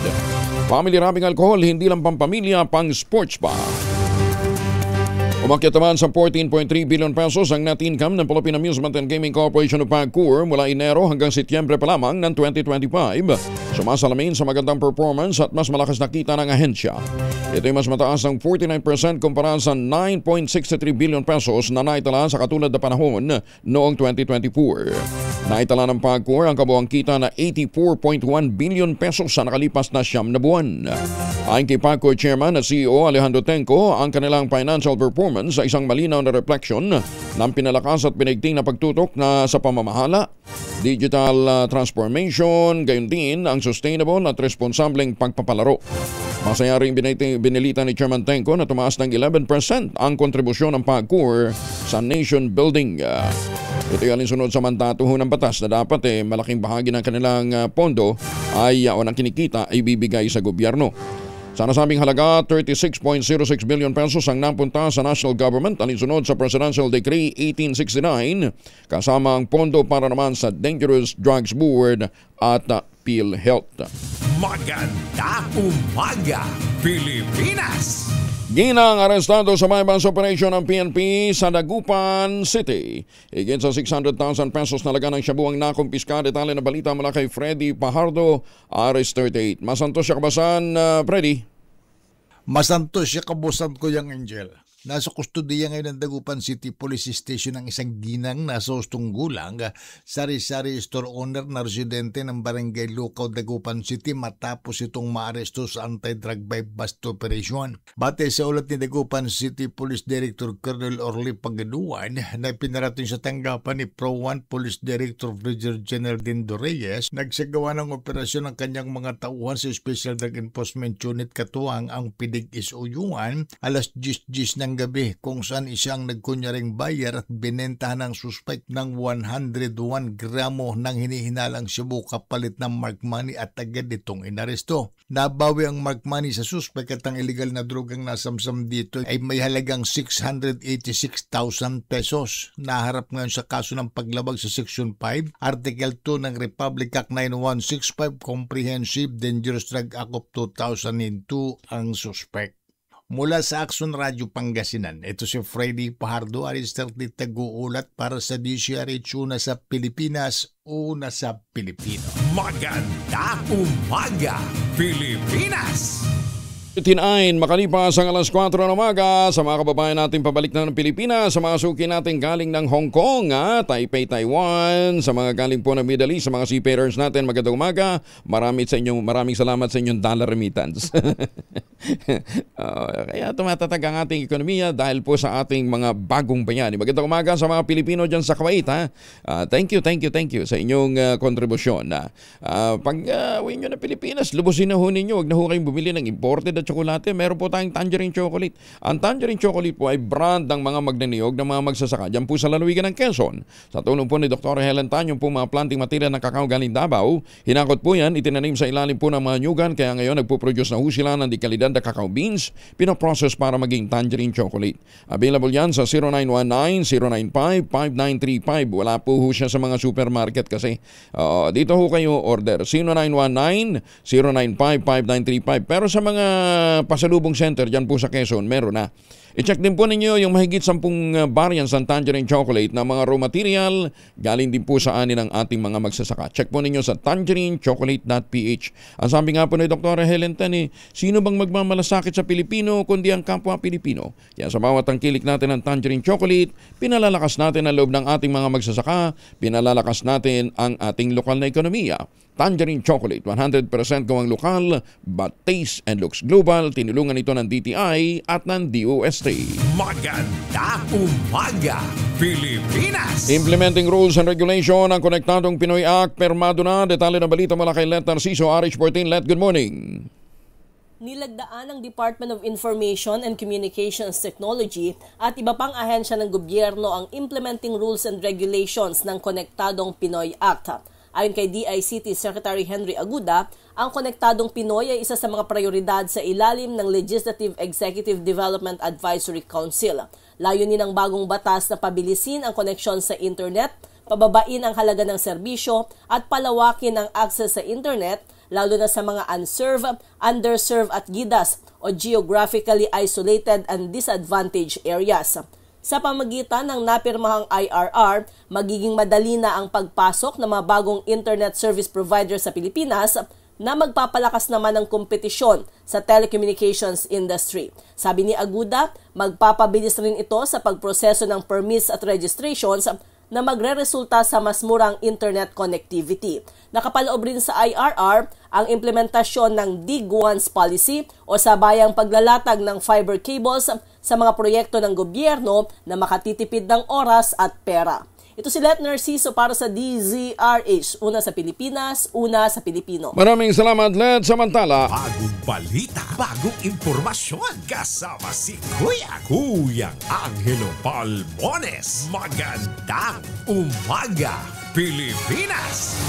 Family rubbing alcohol, hindi lang pampamilya, pang sports pa. Umakyat naman sa 14.3 billion pesos ang net income ng Philippine Amusement and Gaming Corporation of PAGCOR mula Enero hanggang Setyembre pa lamang ng 2025. Sumasalamin sa magandang performance at mas malakas na kita ng ahensya. Ito ay mas mataas ng 49% kumpara sa 9.63 billion pesos na naitala sa katulad na panahon noong 2024. Naitala ng PAGCOR ang kabuang kita na 84.1 billion pesos sa nakalipas na 9 na buwan. Ayon kay PAGCOR Chairman at CEO Alejandro Tenco, ang kanilang financial performance sa isang malinaw na refleksyon ng pinalakas at pinigting na pagtutok na sa pamamahala, digital transformation, gayon din ang sustainable at responsableng pagpapalaro. Masaya rin binilita ni Chairman Tenco na tumaas ng 11% ang kontribusyon ng PAGCOR sa nation building. Ito ay alinsunod sa mandato ng batas na dapat malaking bahagi ng kanilang pondo ay o ng kinikita ay bibigay sa gobyerno. Sa nasabing halaga, 36.06 billion pesos ang napunta sa national government alinsunod sa Presidential Decree 1869 kasama ang pondo para naman sa Dangerous Drugs Board at PhilHealth. Magandang umaga, Pilipinas! Ginang arestado sa bypass operation ng PNP sa Dagupan City. Higit sa 600,000 pesos na laga ng shabu ang nakumpiska. Detalye na balita mula kay Freddy Pajardo, RS38. Masantos siya kabasan, Freddy. Masantos siya kabasan ko yung Angel. Nasa kustodiya ngayon ng Dagupan City Police Station ang isang ginang na sustong gulang, sari-sari store owner na residente ng Barangay Lucaw, Dagupan City matapos itong maaresto sa anti-drug bust operation. Bate sa ulat ni Dagupan City Police Director Colonel Orly Pagaduan na pinarating sa tanggapan ni Pro 1 Police Director Brigadier General Dindo Reyes, nagsagawa ng operasyon ng kanyang mga tauhan sa Special Drug Enforcement Unit katuwang ang Pidig Isuyuan alas 10 ng gabi kung saan isang nagkunyaring buyer at binentahan ng suspect ng 101 gramo ng hinihinalang shabu kapalit ng mark money at agad itong inaresto. Nabawi ang mark money sa suspect at ang illegal na drogang nasamsam dito ay may halagang 686,000 pesos. Naharap ngayon sa kaso ng paglabag sa Section 5, Article 2 ng Republic Act 9165 Comprehensive Dangerous Drug Act of 2002 ang suspect. Mula sa Action Radio Pangasinan, ito si Freddy Pajardo, RS38 taguulat para sa DCRH, una sa Pilipinas, una sa Pilipino. Magandang umaga, Pilipinas! Tinain makalipas ang alas 4 ng umaga sa mga kababayan natin pabalik na ng Pilipinas, sa mga suki natin galing ng Hong Kong, Taipei, Taiwan, sa mga galing po ng Middle East, sa mga seafarers natin, magandang umaga. Maraming salamat sa inyong dollar remittance. Kaya tumatatag ang ating ekonomiya dahil po sa ating mga bagong bayani. Magandang umaga sa mga Pilipino dyan sa Kuwait. Thank you sa inyong kontribusyon. Pag uwi nyo na Pilipinas, lubusin na ho ninyo. Huwag na ho kayong bumili ng imported at tsokolate. Meron po tayong tangerine chocolate. Ang tangerine chocolate po ay brand ng mga magnaniyog ng mga magsasaka dyan po sa lalawigan ng Quezon. Sa tulong po ni Dr. Helen Tan, yung po mga planting material ng kakao galing Davao, hinakot po yan, itinanim sa ilalim po ng mga nyugan, kaya ngayon nagpo-produce na ho sila ng dekalidad na kakao beans, pinoprocess para maging tangerine chocolate. Available yan sa 0919-095-5935. Wala po ho siya sa mga supermarket kasi. Dito ho kayo order 0919-095-5935. Pero sa mga pasalubong center dyan po sa Quezon, meron na. I-check din po ninyo yung mahigit 10 variants ng tangerine chocolate na mga raw material galing din po sa ani ng ating mga magsasaka. Check po ninyo sa tangerinechocolate.ph. Ang sabi nga po ni Dr. Helen Tan, sino bang magmamalasakit sa Pilipino kundi ang kapwa Pilipino? Kaya sa bawat tangkilik natin ng tangerine chocolate, pinalalakas natin ang loob ng ating mga magsasaka, pinalalakas natin ang ating lokal na ekonomiya. Tangerine Chocolate, 100% gawang lokal but taste and looks global. Tinulungan ito ng DTI at ng DOST. Maganda umaga, Pilipinas! Implementing rules and regulation ang Konektadong Pinoy Act. Permado na. Detalye ng balita mula kay Let Narciso, RH14. Let, good morning. Nilagdaan ng Department of Information and Communications Technology at iba pang ahensya ng gobyerno ang implementing rules and regulations ng Konektadong Pinoy Act. Ayon kay DICT Secretary Henry Aguda, ang Konektadong Pinoy ay isa sa mga prioridad sa ilalim ng Legislative Executive Development Advisory Council. Layunin ng bagong batas na pabilisin ang koneksyon sa internet, pababain ang halaga ng serbisyo at palawakin ang access sa internet lalo na sa mga unserved, underserved at GIDAS o geographically isolated and disadvantaged areas. Sa pamagitan ng napirmahang IRR, magiging madali na ang pagpasok ng mga bagong internet service provider sa Pilipinas na magpapalakas naman ng kompetisyon sa telecommunications industry. Sabi ni Aguda, magpapabilis rin ito sa pagproseso ng permits at registrations na magre-resulta sa mas murang internet connectivity. Nakapaloob rin sa IRR ang implementasyon ng Dig Once policy o sabayang paglalatag ng fiber cables sa mga proyekto ng gobyerno na makatitipid ng oras at pera. Ito si Let Narciso para sa DZRH. Una sa Pilipinas, una sa Pilipino. Maraming salamat, Let. Samantala, bagong balita, bagong impormasyon. Kasama si Kuyang Angelo Palmones. Magandang umaga, Pilipinas!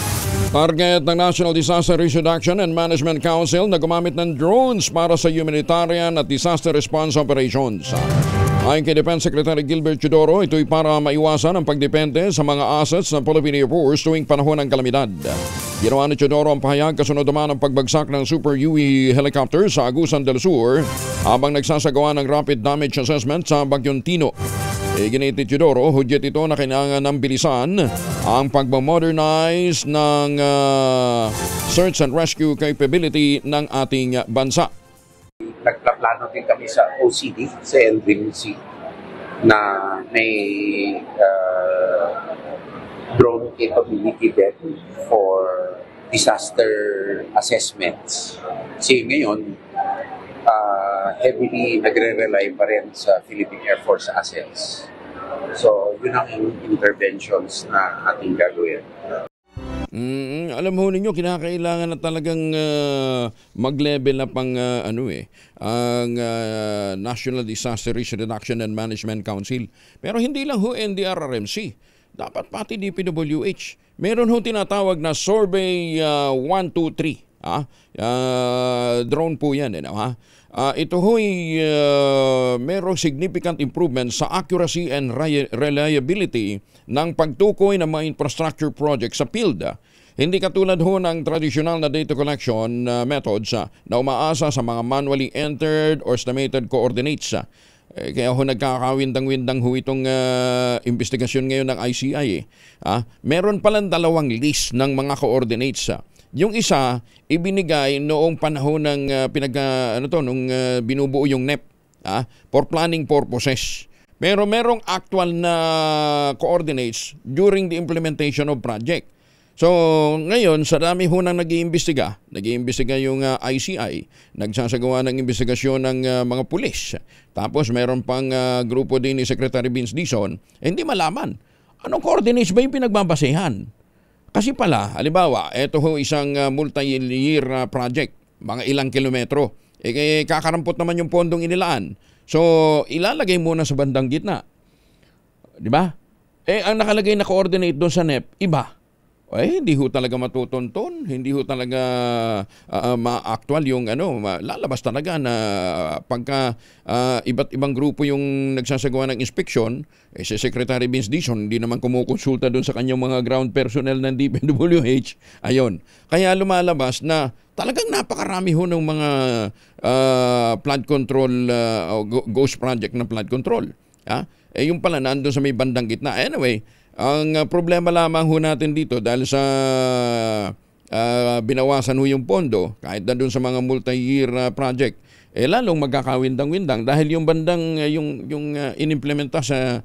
Target ng National Disaster Risk Reduction and Management Council na gumamit ng drones para sa humanitarian at disaster response operations. Ayon kay Defense Secretary Gilbert Teodoro, ito'y para maiwasan ang pagdepende sa mga assets ng Philippine Air Force tuwing panahon ng kalamidad. Ginawa ni Teodoro ang pahayag kasunod naman ang pagbagsak ng Super Huey helicopter sa Agusan del Sur habang nagsasagawa ng rapid damage assessment sa Bagyong Tino. Ginit ni Teodoro, hudyat ito na kailangan ng bilisan ang pagmamodernize ng search and rescue capability ng ating bansa. Nagpaplano din kami sa OCD, sa NDMC, na may drone capability din for disaster assessments. Kasi ngayon, heavily nagre-rely pa rin sa Philippine Air Force assets. So, yun ang interventions na ating gagawin. Alam mo ninyo, kinakailangan na talagang mag-level na pang ang National Disaster Risk Reduction and Management Council. Pero hindi lang ho NDRRMC. Dapat pati DPWH. Meron ho tinatawag na Survey 123. Drone po yan. Ito ho'y merong significant improvement sa accuracy and reliability ng pagtukoy ng mga infrastructure projects sa field. Hindi katulad ho ng traditional na data collection methods na umaasa sa mga manually entered or estimated coordinates. Kaya ho nagkakawindang-windang ho itong investigasyon ngayon ng ICI. Meron palang dalawang list ng mga coordinates. Yung isa, ibinigay noong panahon ng nung binubuo yung NEP for planning purposes. Pero merong actual na coordinates during the implementation of project. So, ngayon, sa dami ho nang nag-iimbestiga yung ICI, nagsasagawa ng investigasyon ng mga pulis. Tapos, meron pang grupo din ni Secretary Vince Dizon, hindi malaman. Anong coordinates ba yung pinagbabasehan? Kasi pala, halimbawa, ito ho isang multi-year project, mga ilang kilometro. Kakarampot naman yung pondong inilaan. So, ilalagay muna sa bandang gitna. Di ba? Ang nakalagay na coordinate doon sa NEP, iba. Hindi ho talaga matutunton, hindi ho talaga ma-actual yung lalabas talaga na pagka iba't ibang grupo yung nagsasagawa ng inspeksyon, si Secretary Vince Dizon hindi naman kumukonsulta doon sa kanyang mga ground personnel ng DPWH. Ayon. Kaya lumalabas na talagang napakarami ho ng mga flood control, ghost project na flood control. Yung pala nandun sa may bandang gitna. Anyway, ang problema lamang ho natin dito dahil sa binawasan ho yung pondo kahit na doon sa mga multi-year project, lalong magkakawindang-windang dahil yung bandang yung inimplementa sa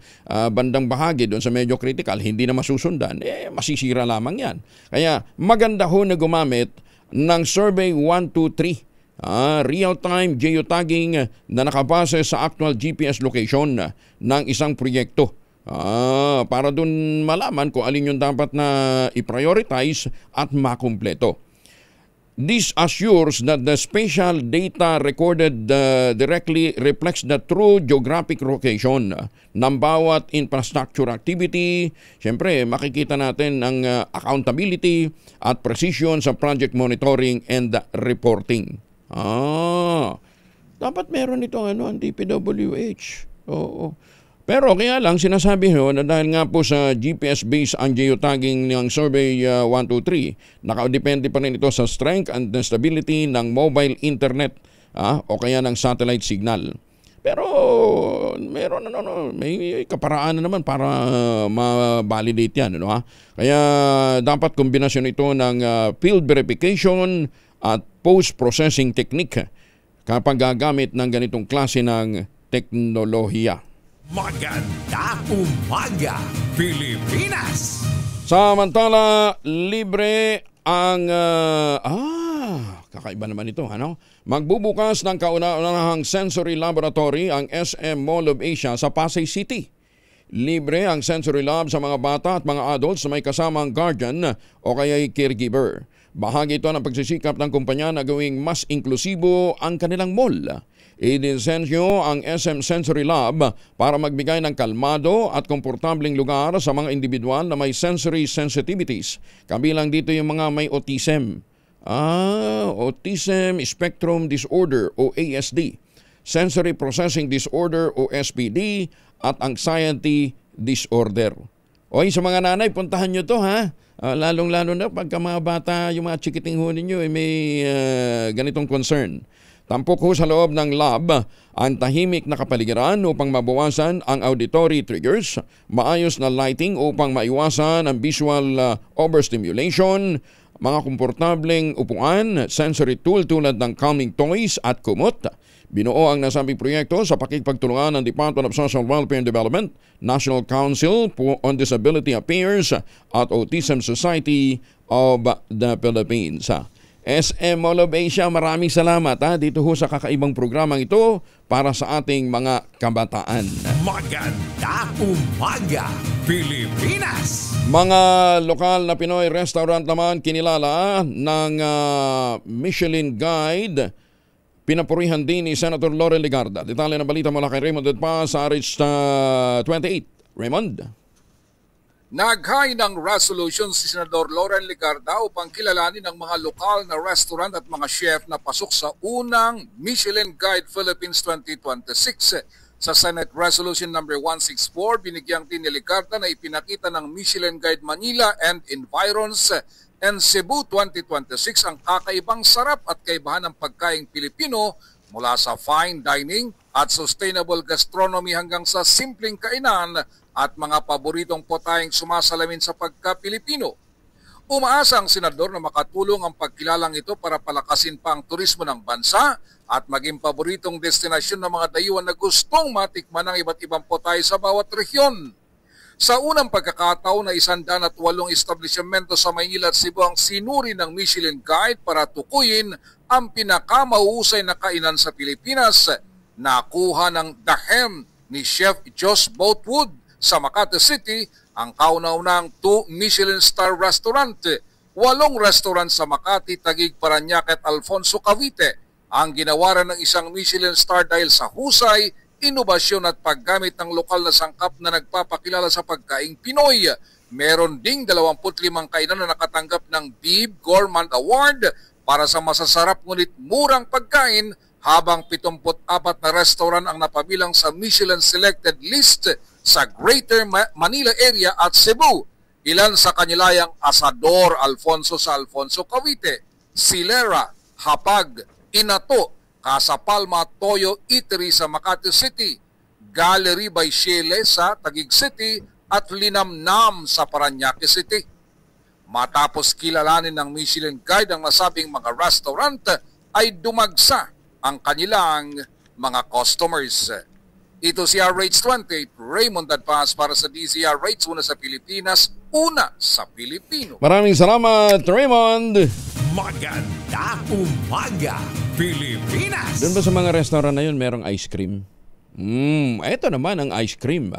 bandang bahagi doon sa medyo critical hindi na masusundan, masisira lamang yan. Kaya maganda ho na gumamit ng Survey 123, real-time geotagging na nakabase sa actual GPS location ng isang proyekto. Para dun malaman kung alin yung dapat na i-prioritize at makumpleto. This assures that the spatial data recorded directly reflects the true geographic location ng bawat infrastructure activity. Siyempre, makikita natin ang accountability at precision sa project monitoring and reporting. Dapat meron itong ang DPWH. Oo. Pero kaya lang sinasabi na dahil nga po sa GPS-based ang geotagging ng Survey 123, nakadepende pa rin ito sa strength and stability ng mobile internet o kaya ng satellite signal. Pero meron may kaparaan na naman para ma-validate yan. Kaya dapat kombinasyon ito ng field verification at post-processing technique kapag gagamit ng ganitong klase ng teknolohiya. Magandang umaga, Pilipinas! Samantala, libre ang... kakaiba naman ito, Magbubukas ng kauna-unahang sensory laboratory ang SM Mall of Asia sa Pasay City. Libre ang sensory lab sa mga bata at mga adults na may kasamang guardian o kaya'y caregiver. Bahagi ito ng pagsisikap ng kumpanya na gawing mas inklusibo ang kanilang mall. Idinsenyo ang SM Sensory Lab para magbigay ng kalmado at komportableng lugar sa mga individual na may sensory sensitivities. Kabilang dito yung mga may autism. Autism Spectrum Disorder o ASD, Sensory Processing Disorder o SPD, at Anxiety Disorder. Sa mga nanay, puntahan nyo to lalong-lalo na pagka mga bata, yung mga chikiting ho ninyo may ganitong concern. Tampok ho sa loob ng lab ang tahimik na kapaligiran upang mabawasan ang auditory triggers, maayos na lighting upang maiwasan ang visual overstimulation, mga komportableng upuan, sensory tool tulad ng calming toys at kumot. Binuo ang nasabing proyekto sa pakikipagtulungan ng Department of Social Welfare and Development, National Council on Disability Affairs at Autism Society of the Philippines. SM Mall of Asia, maraming salamat dito ho sa kakaibang programang ito para sa ating mga kabataan. Magandang umaga, Pilipinas! Mga lokal na Pinoy restaurant naman kinilala ng Michelin Guide. Pinapurihan din ni Senator Loren Legarda. Detalye ng balita mula kay Raymond Edpa sa RH28. Raymond? Naghain ng resolution si Senador Loren Legarda upang kilalanin ang mga lokal na restaurant at mga chef na pasok sa unang Michelin Guide Philippines 2026. Sa Senate Resolution number 164, binigyang din ni Legarda na ipinakita ng Michelin Guide Manila and Environs and Cebu 2026 ang kakaibang sarap at kaibahan ng pagkaing Pilipino mula sa fine dining at sustainable gastronomy hanggang sa simpleng kainan at mga paboritong potayeng sumasalamin sa pagka-Pilipino. Umaasa ang senador na makatulong ang pagkilalang ito para palakasin pa ang turismo ng bansa at maging paboritong destinasyon ng mga dayuhan na gustong matikman ng iba't ibang potay sa bawat rehiyon. Sa unang pagkakataon na 108 establishmento sa Maynila at Cebu ang sinuri ng Michelin Guide para tukuyin ang pinakamahusay na kainan sa Pilipinas, nakuha ng dahem ni Chef Josh Boatwood sa Makati City ang kauna-unang 2 Michelin star restaurant, 8 restaurant sa Makati, Taguig, Parañaque at Alfonso, Cavite ang ginawaran ng isang Michelin star dahil sa husay, inobasyon at paggamit ng lokal na sangkap na nagpapakilala sa pagkaing Pinoy. Meron ding 25 kainan na nakatanggap ng Bib Gourmand Award para sa masasarap ngunit murang pagkain, habang 74 na restaurant ang napabilang sa Michelin Selected List sa Greater Manila area at Cebu. Ilan sa kanilayang Asador Alfonso sa Alfonso, Cavite, Silera, Hapag, Inato, Casa Palma, Toyo Eatery sa Makati City, Gallery by Shele sa Taguig City at Linamnam sa Parañaque City. Matapos kilalanin ng Michelin Guide ang nasabing mga restaurant ay dumagsa ang kanilang mga customers. Ito si RH28, Raymond Dadpas para sa DZRH, una sa Pilipinas, una sa Pilipino. Maraming salamat, Raymond. Maganda umaga, Pilipinas. Doon ba sa mga restaurant na yun, merong ice cream? Ito naman ang ice cream.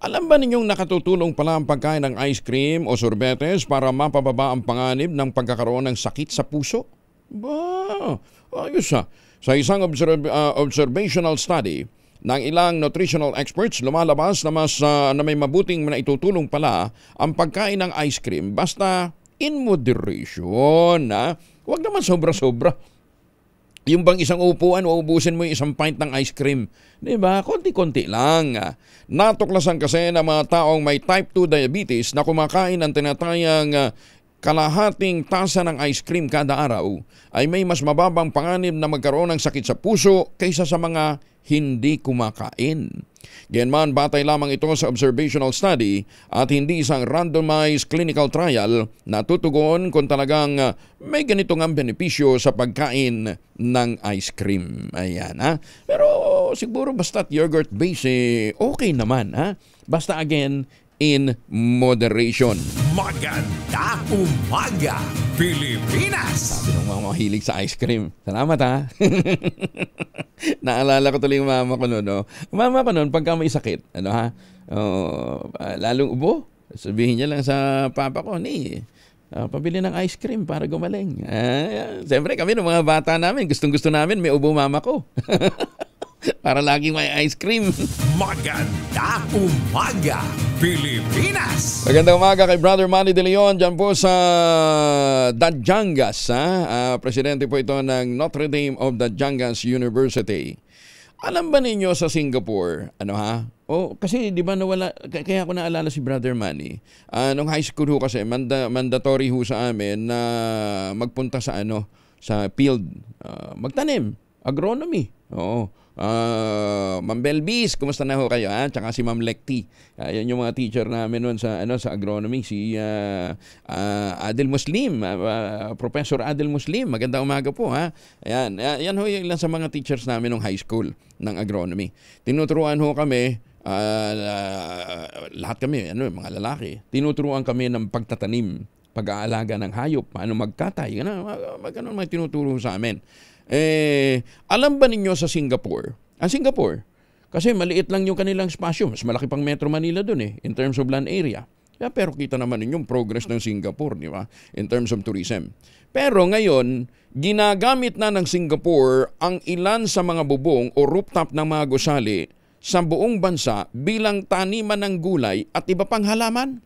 Alam ba ninyong nakatutulong pala ang pagkain ng ice cream o sorbetes para mapababa ang panganib ng pagkakaroon ng sakit sa puso? Ba, ayos ha. Sa isang observational study ng ilang nutritional experts, lumalabas na na may mabuting na itutulong pala ang pagkain ng ice cream basta in moderation. Huwag naman sobra-sobra. Yung bang isang upuan, uubusin mo yung isang pint ng ice cream. Diba? Konti-konti lang. Natuklasan kasi ng mga taong may type 2 diabetes na kumakain ng tinatayang kalahating tasa ng ice cream kada araw ay may mas mababang panganib na magkaroon ng sakit sa puso kaysa sa mga hindi kumakain. Ganyan batay lamang ito sa observational study at hindi isang randomized clinical trial na tutugon kung talagang may ganitong ang benepisyo sa pagkain ng ice cream. Ayan ha. Pero siguro basta't yogurt base okay naman ha. Basta again, in moderation. Maganda umaga, Pilipinas! Sabi ng mga mahilig sa ice cream. Salamat ha. Naalala ko tuloy yung mama ko noon. No? Mama ko noon, pagka may sakit, lalong ubo, sabihin niya lang sa papa ko, pabili ng ice cream para gumaling. Siyempre kami ng mga bata namin, gustong-gusto namin, may ubo mama ko. Para laging may ice cream. Maganda umaga, Pilipinas! Magandang umaga kay Brother Manny De Leon dyan po sa Dajangas. Presidente po ito ng Notre Dame of Dajangas University. Alam ba ninyo sa Singapore, kasi di ba nawala, kaya ako naalala si Brother Manny. Nung high school ho kasi, mandatory ho sa amin na magpunta sa sa field, magtanim, agronomy. Oo. Ma'am Belbis, kumusta na ho kayo? Tsaka si Ma'am Lekti. Yan yung mga teacher namin noon sa agronomy, si Adel Muslim, Professor Adel Muslim. Magandang umaga po ha. Ayan, yan ho yung ilan sa mga teachers namin nung high school ng agronomy. Tinuturuan ho kami, lahat kami, mga lalaki. Tinuturuan kami ng pagtatanim, pag-aalaga ng hayop, paano magkatay. Ganun may tinuturo sa amin. Alam ba ninyo sa Singapore? Ang Singapore, kasi maliit lang yung kanilang spasyo. Mas malaki pang Metro Manila dun in terms of land area. Pero kita naman ninyong progress ng Singapore, di ba? In terms of tourism. Pero ngayon, ginagamit na ng Singapore ang ilan sa mga bubong o rooftop ng mga gusali sa buong bansa bilang taniman ng gulay at iba pang halaman.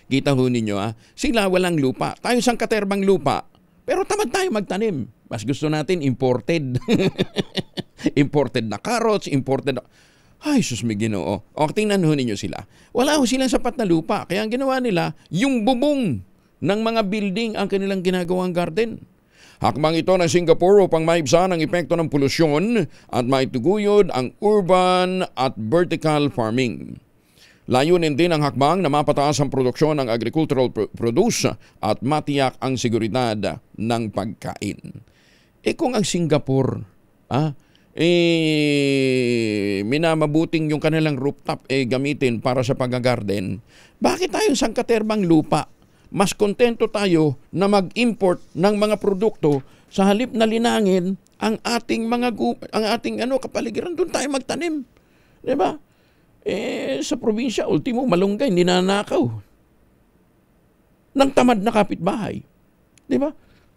Kita ho ninyo sila walang lupa. Tayo sangkaterbang lupa. Pero tamad tayo magtanim. Mas gusto natin imported. Imported na carrots, imported na... Ay, sus may Ginoo. O, tingnan ho ninyo sila. Wala ho silang sapat na lupa. Kaya ang ginawa nila, yung bubong ng mga building ang kanilang ginagawang garden. Hakbang ito ng Singapore upang maibsan ang epekto ng polusyon at maituguyod ang urban at vertical farming. Layunin din ang hakbang na mapataas ang produksyon ng agricultural produce at matiyak ang seguridad ng pagkain. Kung ang Singapore, minamabuting yung kanilang rooftop gamitin para sa pag-garden, bakit tayong sangkaterbang lupa? Mas kontento tayo na mag-import ng mga produkto sa halip na linangin ang ating kapaligiran, doon tayo magtanim. 'Di ba? Sa probinsya, ultimo malunggay, ninanakaw ng tamad na kapitbahay. 'Di ba?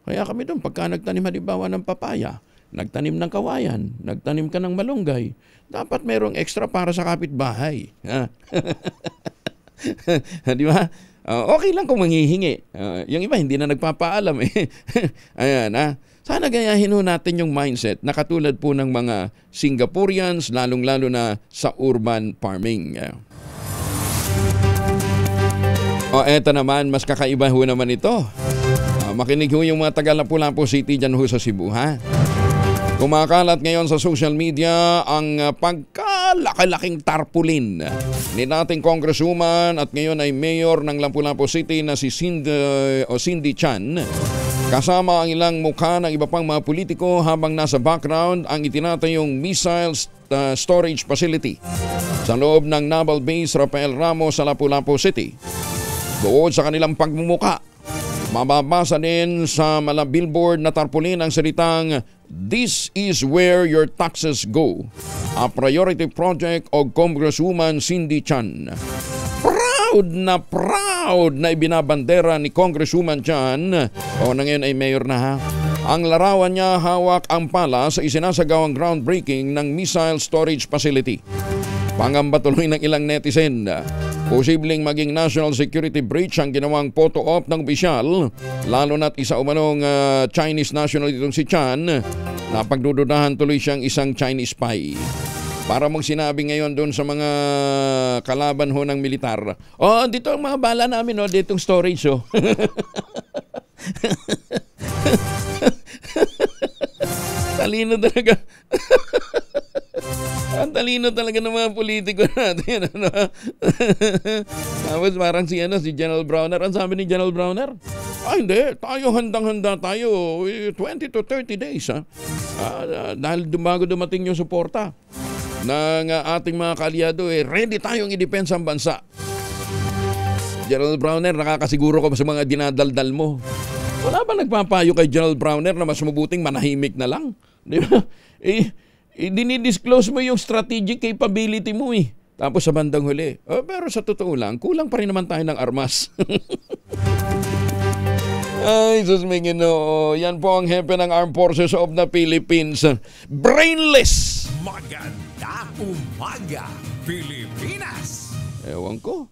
Kaya kami doon, pagka nagtanim halimbawa ng papaya, nagtanim ng kawayan, nagtanim ka ng malunggay, dapat merong extra para sa kapitbahay. Di ba? Okay lang kung manghihingi. Yung iba, hindi na nagpapaalam. Ayan, Sana gayahin ho natin yung mindset na katulad po ng mga Singaporeans, lalong-lalo na sa urban farming. Eto naman, mas kakaiba ho naman ito. Makinig ho yung mga taga-Lapu-Lapu City dyan ho sa Cebu, ha? Kumakalat ngayon sa social media ang pagkalaki-laking tarpaulin ni dating congresswoman at ngayon ay mayor ng Lapu-Lapu City na si Cindy Chan Kasama ang ilang mukha ng iba pang mga politiko habang nasa background ang itinatayong missile storage facility sa loob ng Naval Base Rafael Ramos sa Lapu-Lapu City. Bukod sa kanilang pagmumuka, mababasa din sa mga billboard na tarpaulin ang salitang "This is where your taxes go," a priority project o Congresswoman Cindy Chan. Proud na ibinabandera ni Congresswoman Chan, o na ngayon ay mayor na ha. Ang larawan niya hawak ang pala sa isinasagawang groundbreaking ng missile storage facility. Pangamba tuloy ng ilang netizen, posibleng maging national security breach ang ginawang photo op ng opisyal, lalo na't isa umanong Chinese national itong si Chan, na pagdududahan tuloy siyang isang Chinese spy. Para mong sinabi ngayon doon sa mga kalaban ho ng militar, dito ang mga bala namin, ditong storage Talino talaga. Ang talino talaga ng mga politiko natin. Tapos parang si General Browner. Ang sabi ni General Browner, hindi, tayo handang-handa tayo 20 to 30 days. Dahil bago dumating yung suporta ng ating mga kaalyado, ready tayong i-depensa ang bansa. General Browner, nakakasiguro ko sa mga dinadaldal mo. Wala ba nagpapayo kay General Browner na mas mabuting manahimik na lang? Di ba? Dinidisclose mo yung strategic capability mo Tapos sa bandang huli. Pero sa totoo lang, kulang pa rin naman tayo ng armas. Ay, sus may Ginoo. Yan po ang hepe ng Armed Forces of the Philippines. Brainless! Magandang umaga, Pilipinas! Ewan ko.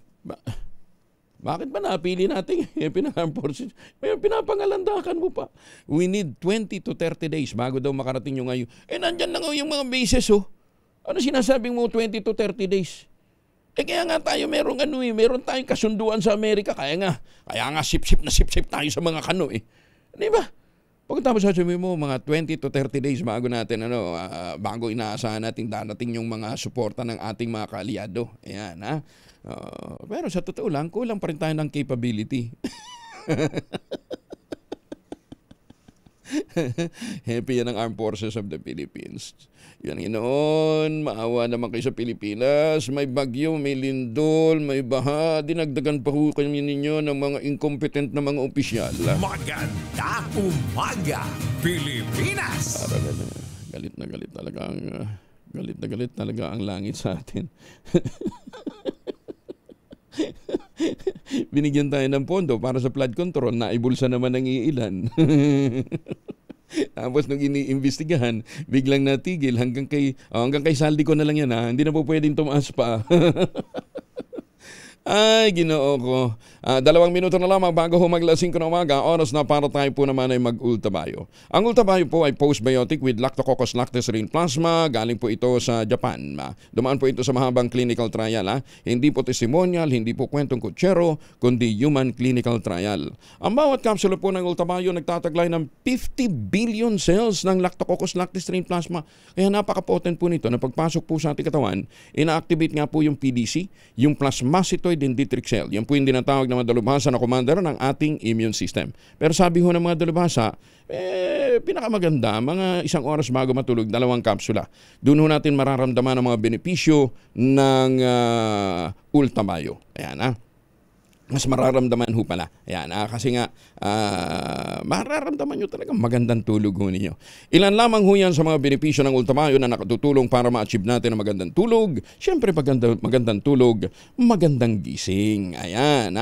Bakit ba napili natin hepe ng Armed Forces? Pinapangalandakan mo pa. We need 20 to 30 days bago daw makarating yung ngayon. Nandyan na nga yung mga bases Ano sinasabing mo 20 to 30 days? Kaya nga tayo meron tayong kasunduan sa Amerika. Kaya nga sip-sip tayo sa mga kano Di ba? Pagkatapos sasabihin mo mga 20 to 30 days bago natin bago inaasahan natin darating yung mga suporta ng ating mga kaalyado. Ayan pero sa totoo lang, kulang pa rin tayo ng capability. Happy yan ang Armed Forces of the Philippines. Yan Ginoon, maawa naman kayo sa Pilipinas. May bagyo, may lindol, may baha. Dinagdagan pa ho kami ninyo ng mga incompetent na mga opisyal. Magandang umaga, Pilipinas! Galit na galit talaga ang langit sa atin. Binigyan tayo ng pondo para sa flood control, naibulsa naman ng iilan. Tapos nung iniimbestigahan, biglang natigil hanggang kay saldi ko na lang yan hindi na po pwedeng tumaas pa. Ay, Ginoo ko. 2 minuto na lamang bago humagla 5 ng umaga, oras na para tayo po naman ay mag-ultabayo. Ang ultabayo po ay postbiotic with Lactococcus lactosерine plasma. Galing po ito sa Japan. Dumaan po ito sa mahabang clinical trial. Hindi po testimonial, hindi po kwentong kutsero, kundi human clinical trial. Ang bawat kapsula po ng ultabayo nagtataglay ng 50 billion cells ng Lactococcus lactosерine plasma. Kaya napaka-potent po nito na pagpasok po sa ating katawan, ina-activate nga po yung PDC, yung plasmacytoid dendritic cell. Yan po yung dinatawag na mga dalubhasa na commander ng ating immune system. Pero sabi ho ng mga dalubhasa, pinakamaganda, mga 1 oras bago matulog, 2 kapsula. Doon ho natin mararamdaman ang mga benepisyo ng ultabayo. Ayan mas mararamdaman ho pala. Ayan, kasi nga mararamdaman nyo talagang magandang tulog ho ninyo. Ilan lamang ho yan sa mga benepisyo ng ultamayo na nakatutulong para ma-achieve natin ang magandang tulog. Siyempre, magandang tulog, magandang gising. Ayan,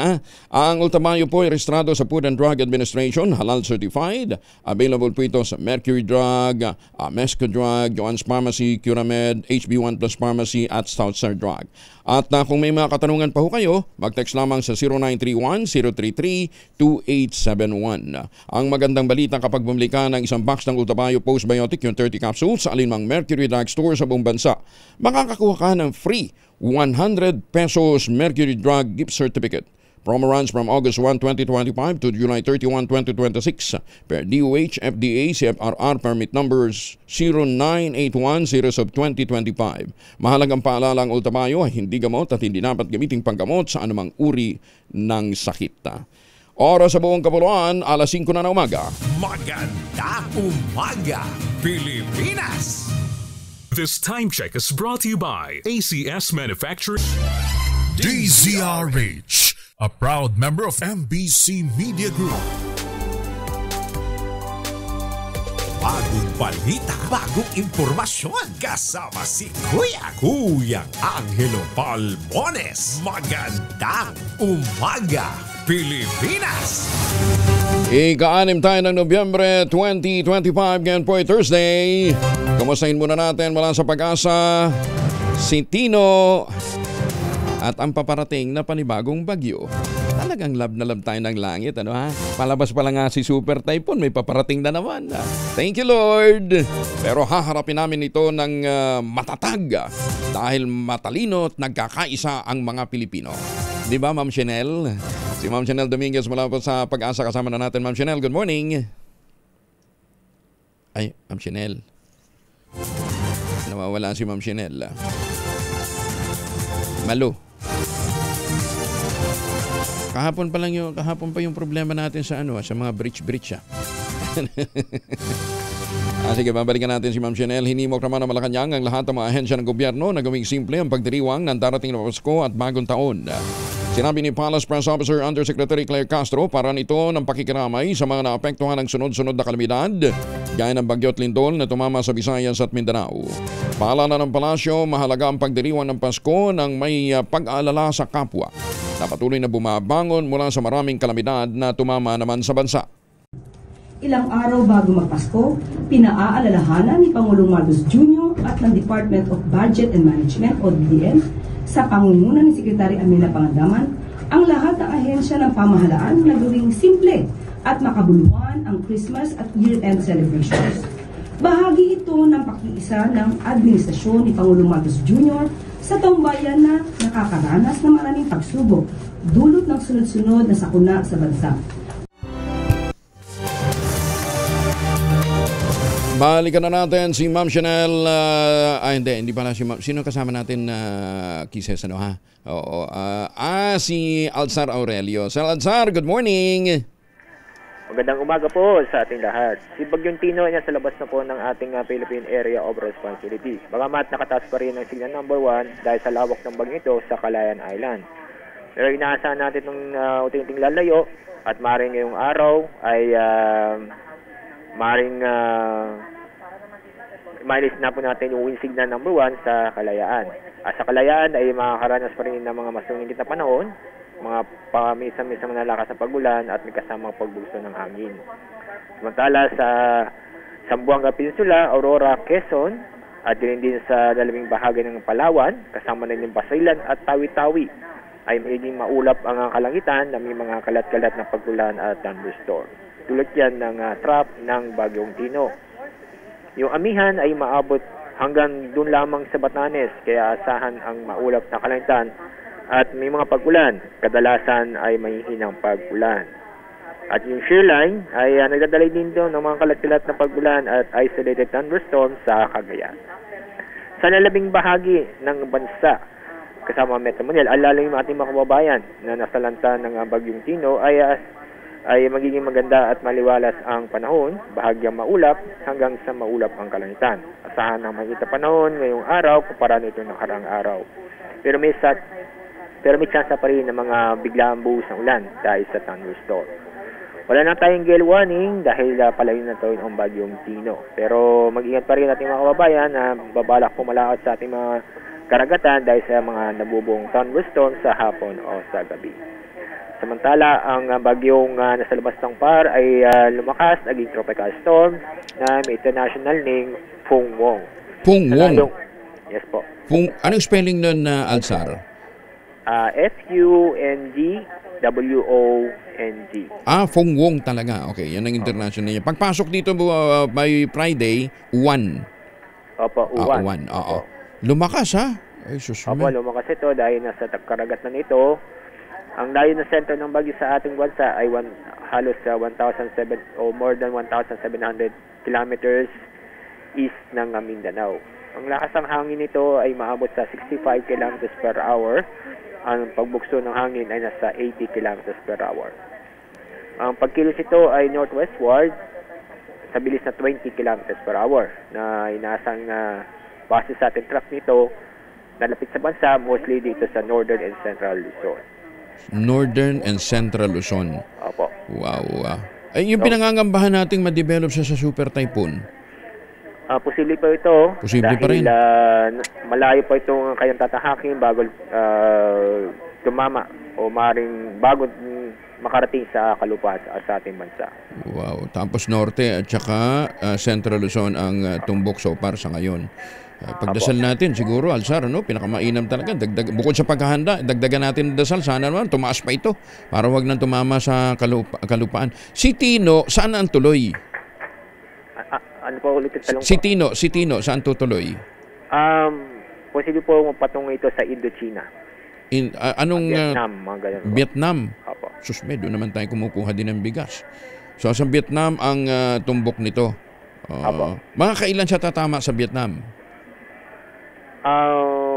Ang ultamayo po ay rehistrado sa Food and Drug Administration, halal certified. Available po ito sa Mercury Drug, Mesco Drug, Joann's Pharmacy, Curamed, HB1 Plus Pharmacy at Stoutstar Drug. At kung may mga katanungan pa ho kayo, mag-text lamang sa 0931-033-2871. Ang magandang balita kapag bumili ka ng isang box ng Ultabayo Postbiotic, yung 30 capsules sa alinmang Mercury Drug Store sa buong bansa, makakakuha ka ng free 100 pesos Mercury Drug Gift Certificate. Promo runs from August 1, 2025 to July 31, 2026 per DOH FDA CFRR permit numbers 0981-0/2025. Mahalagang paalala, ang Ultamayo ay hindi gamot at hindi dapat gamiting panggamot sa anumang uri ng sakit. Oras sa buong kapuluan, alas 5 na ng umaga. Magandang umaga, Pilipinas! This time check is brought to you by ACS Manufacturing. DZRH, a proud member of MBC Media Group. Bagong balita, bagong impormasyon. Kasama si Kuya Angelo Palmones. Magandang umaga, Pilipinas! Ika-6 tayo ng Nobyembre 2025, ngayon po ay Thursday. Kamustahin muna natin mula sa Pag-asa, si Tino at ang paparating na panibagong bagyo. Talagang love na love tayo ng langit, ano ha? Palabas pa lang nga si Super Typhoon, may paparating na naman. Thank you Lord! Pero haharapin namin ito ng matatag dahil matalino at nagkakaisa ang mga Pilipino. Di ba, Ma'am Chanel? Si Ma'am Chanel Dominguez mula po sa Pag-asa, kasama na natin. Ma'am Chanel, good morning. Ay, Ma'am Chanel. Nawawala si Ma'am Chanel. Malo. Kahapon pa yung problema natin sa sa mga bridge. Sige, babalikan natin si Ma'am Chanel. Hinimok naman ng Malacanang ang lahat ng mga ahensya ng gobyerno na gawing simple ang pagdiriwang ng darating na Pasko at bagong taon. Sinabi ni Palace Press Officer Undersecretary Claire Castro para nito ng pakikiramay sa mga naapektuhan ng sunod-sunod na kalamidad gaya ng bagyo at lindol na tumama sa Visayas at Mindanao. Paalala ng palasyo, mahalaga ang pagdiriwang ng Pasko ng may pag-aalala sa kapwa na patuloy na bumabangon mula sa maraming kalamidad na tumama naman sa bansa. Ilang araw bago magpasko, pinaaalalahanan ni Pangulong Marcos Jr. at ng Department of Budget and Management o DBM sa pangunguna ni Secretary Amina Pangandaman ang lahat ng ahensya ng pamahalaan na gawing simple at makabuluhan ang Christmas at year-end celebrations. Bahagi ito ng pakiisa ng administrasyon ni Pangulong Marcos Jr. sa taumbayan na nakakaranas ng maraming pagsubok dulot ng sunod-sunod na sakuna sa bansa. Balikan na natin si Ma'am Chanel. Hindi pala si Ma'am. Sino kasama natin Kisses, ano ha? Oo. Si Alzar Aurelio. Sir Alzar, good morning. Magandang umaga po sa ating lahat. Si Bagyong Tino ay nasa labas na po ng ating Philippine Area of Responsibility. Bagamat nakataas pa rin ang signal number 1 dahil sa lawak ng bagyong ito sa Calayan Island. Pero inaasahan natin ng unti-unting lalayo at maaaring ngayong araw ay mailis na po natin yung wind signal number 1 sa Kalayaan. Sa Kalayaan ay makakaranas pa rin ng mga masuningit na panahon, mga pamisa-misang nalakas na pagulan at may kasamang pagbugso ng hangin. Samantala sa Zamboanga Peninsula, Aurora, Quezon at din sa dalawang bahagi ng Palawan, kasama na yung Basilan at Tawi-Tawi ay magiging maulap ang kalangitan na may mga kalat-kalat na pagulan at thunderstorm. Tulad yan ng trap ng Bagyong Tino. Yung amihan ay maabot hanggang dun lamang sa Batanes, kaya asahan ang maulap na kalangitan at may mga pagulan. Kadalasan ay may hinang pagulan. At yung shear line ay nagdadalay din doon ng mga kalat-kalat na pagulan at isolated thunderstorms sa Cagayan. Sa lalabing bahagi ng bansa, kasama Metro Manila, alala yung ating mga kababayan na nasalanta ng Bagyong Tino ay magiging maganda at maliwalas ang panahon, bahagyang maulap hanggang sa maulap ang kalangitan. Asahan ng mahigit na panahon ngayong araw kumpara nito nakaraang araw. Pero may chance pa rin ng mga biglaang buhos ng ulan dahil sa thunderstorm. Wala na tayong gale warning dahil palayo na ito ang Bagyong Tino. Pero mag-ingat pa rin ating mga kababayan na babalak pumalaot sa ating mga karagatan dahil sa mga nabubuong thunderstorm sa hapon o sa gabi. Samantala, ang bagyong nasa labas ng PAR ay lumakas, naging tropical storm na may international name, Phong Wong. Phong Wong? Yes po. Anong spelling nun, Alzar? F-U-N-G-W-O-N-G. Phong Wong talaga. Okay, yan ang international niya. Pagpasok dito by Friday, 1. Opo, 1. Oo. Lumakas ha? Ay, Opo, lumakas ito dahil nasa karagatan nito. Ang layo ng sentro ng bagyo sa ating bansa ay halos 1,700 o more than 1,700 kilometers east ng Mindanao. Ang lakas ng hangin nito ay maabot sa 65 kilometers per hour. Ang pagbugso ng hangin ay nasa 80 kilometers per hour. Ang pagkilos ito ay northwestward sa bilis na 20 km per hour na inaasang base sa ating track nito nalapit sa bansa, mostly dito sa northern and central Luzon. Northern and Central Luzon. Opo. Wow. Ay, yung pinangangambahan nating ma-develop siya sa super typhoon. Posible pa ito. Posible pa rin. Malayo pa itong kayang tatahakin bago tumama o maring bago makarating sa kalupaan sa ating bansa. Wow. Tapos norte at saka Central Luzon ang tumbok so far sa ngayon. Pagdasal natin siguro, Alzar, pinakamainam talaga. Bukod sa paghahanda, dagdagan natin dasal. Sana naman tumaas pa ito para wag nang tumama sa kalupaan. Si Tino, saan ang tuloy? Ano po ulit yung talong po? Si Tino, saan tutuloy? Posible po patungo ito sa Indochina. Vietnam, mga ganyan. Vietnam? Opo. Susme, doon naman tayo kumukuha din ng bigas. So sa Vietnam ang tumbok nito. Mga kailan siya tatama sa Vietnam?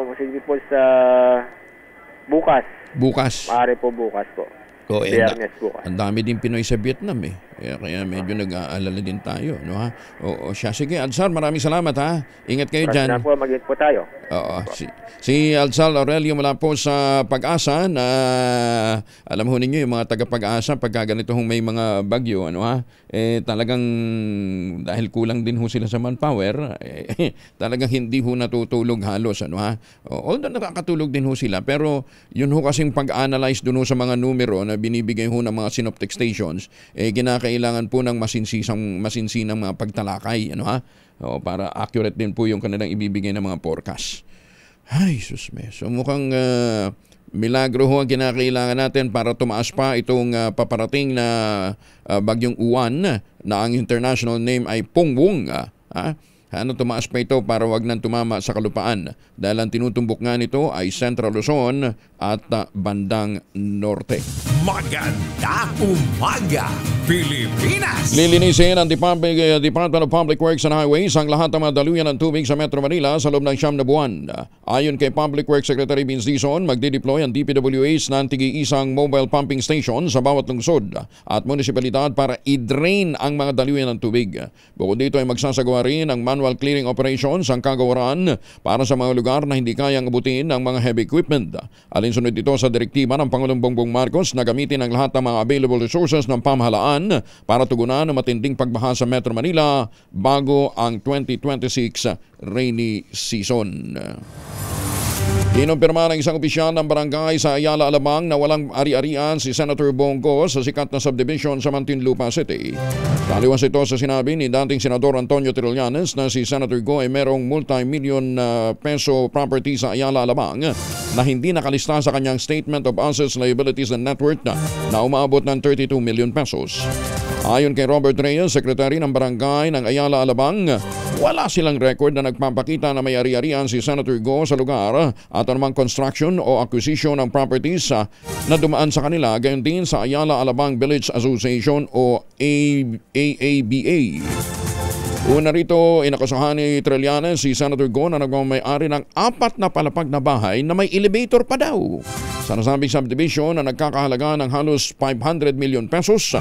Posible po sa bukas. Bukas? Maaari po bukas po. Biyernes bukas. Ang dami din Pinoy sa Vietnam eh. Kaya medyo nag-aalala din tayo. No, ha? Siya. Sige, Alzar, maraming salamat ha. Ingat kayo dyan. Po, mag-ingat po tayo. Si Alzar Aurelio mula po sa Pag-asa na alam ho ninyo yung mga taga-Pag-asa pagka ganito may mga bagyo, talagang dahil kulang din ho sila sa manpower, talagang hindi ho natutulog halos, although nakakatulog din ho sila, pero yun ho kasing pag-analyze dun ho sa mga numero na binibigay ho ng mga synoptic stations, kinakailangan po ng masinsinang mga pagtalakay, para accurate din po yung kanilang ibibigay ng mga forecast. Ay, susme. So mukhang milagro ho ang kinakailangan natin para tumaas pa itong paparating na bagyong Uwan na ang international name ay Pongwong. Tumaas pa ito para wag nang tumama sa kalupaan dahil ang tinutumbok nga nito ay Central Luzon at bandang norte. Magandang umaga, Pilipinas! Lilinisin ang Department of Public Works and Highways ang lahat ng mga daluyan ng tubig sa Metro Manila sa loob ng 9 na buwan. Ayon kay Public Works Secretary Vince Dizon, magdideploy ang DPWH ng tig-iisang mobile pumping station sa bawat lungsod at munisipalidad para i-drain ang mga daluyan ng tubig. Bukod dito ay magsasagawa rin ang manual clearing operations ang kagawaran para sa mga lugar na hindi kayang abutin ng mga heavy equipment. Alinsunod ito sa direktiba ng Pangulong Bongbong Marcos na gamitin ang lahat ng mga available resources ng pamahalaan para tugunan ang matinding pagbaha sa Metro Manila bago ang 2026 rainy season. Kinumpirma ng isang opisyal ng barangay sa Ayala, Alabang na walang ari-arian si Senator Bongo sa sikat na subdivision sa Muntinlupa City. Taliwas ito sa sinabi ni dating Senador Antonio Trillanes na si Senator Go ay merong multi-million peso property sa Ayala, Alabang na hindi nakalista sa kanyang Statement of Assets, Liabilities and Net Worth na umaabot ng 32 million pesos. Ayon kay Robert Reyes, sekretary ng barangay ng Ayala, Alabang, wala silang record na nagpapakita na may ari-arian si Senator Go sa lugar at anumang construction o acquisition ng properties na dumaan sa kanila, gayon din sa Ayala Alabang Village Association o AABA. Una rito, inakusahan ni Trillanes si Senator Go na nagmamay-ari ng 4 na palapag na bahay na may elevator pa daw sa nasabing subdivision na nagkakahalaga ng halos 500 million pesos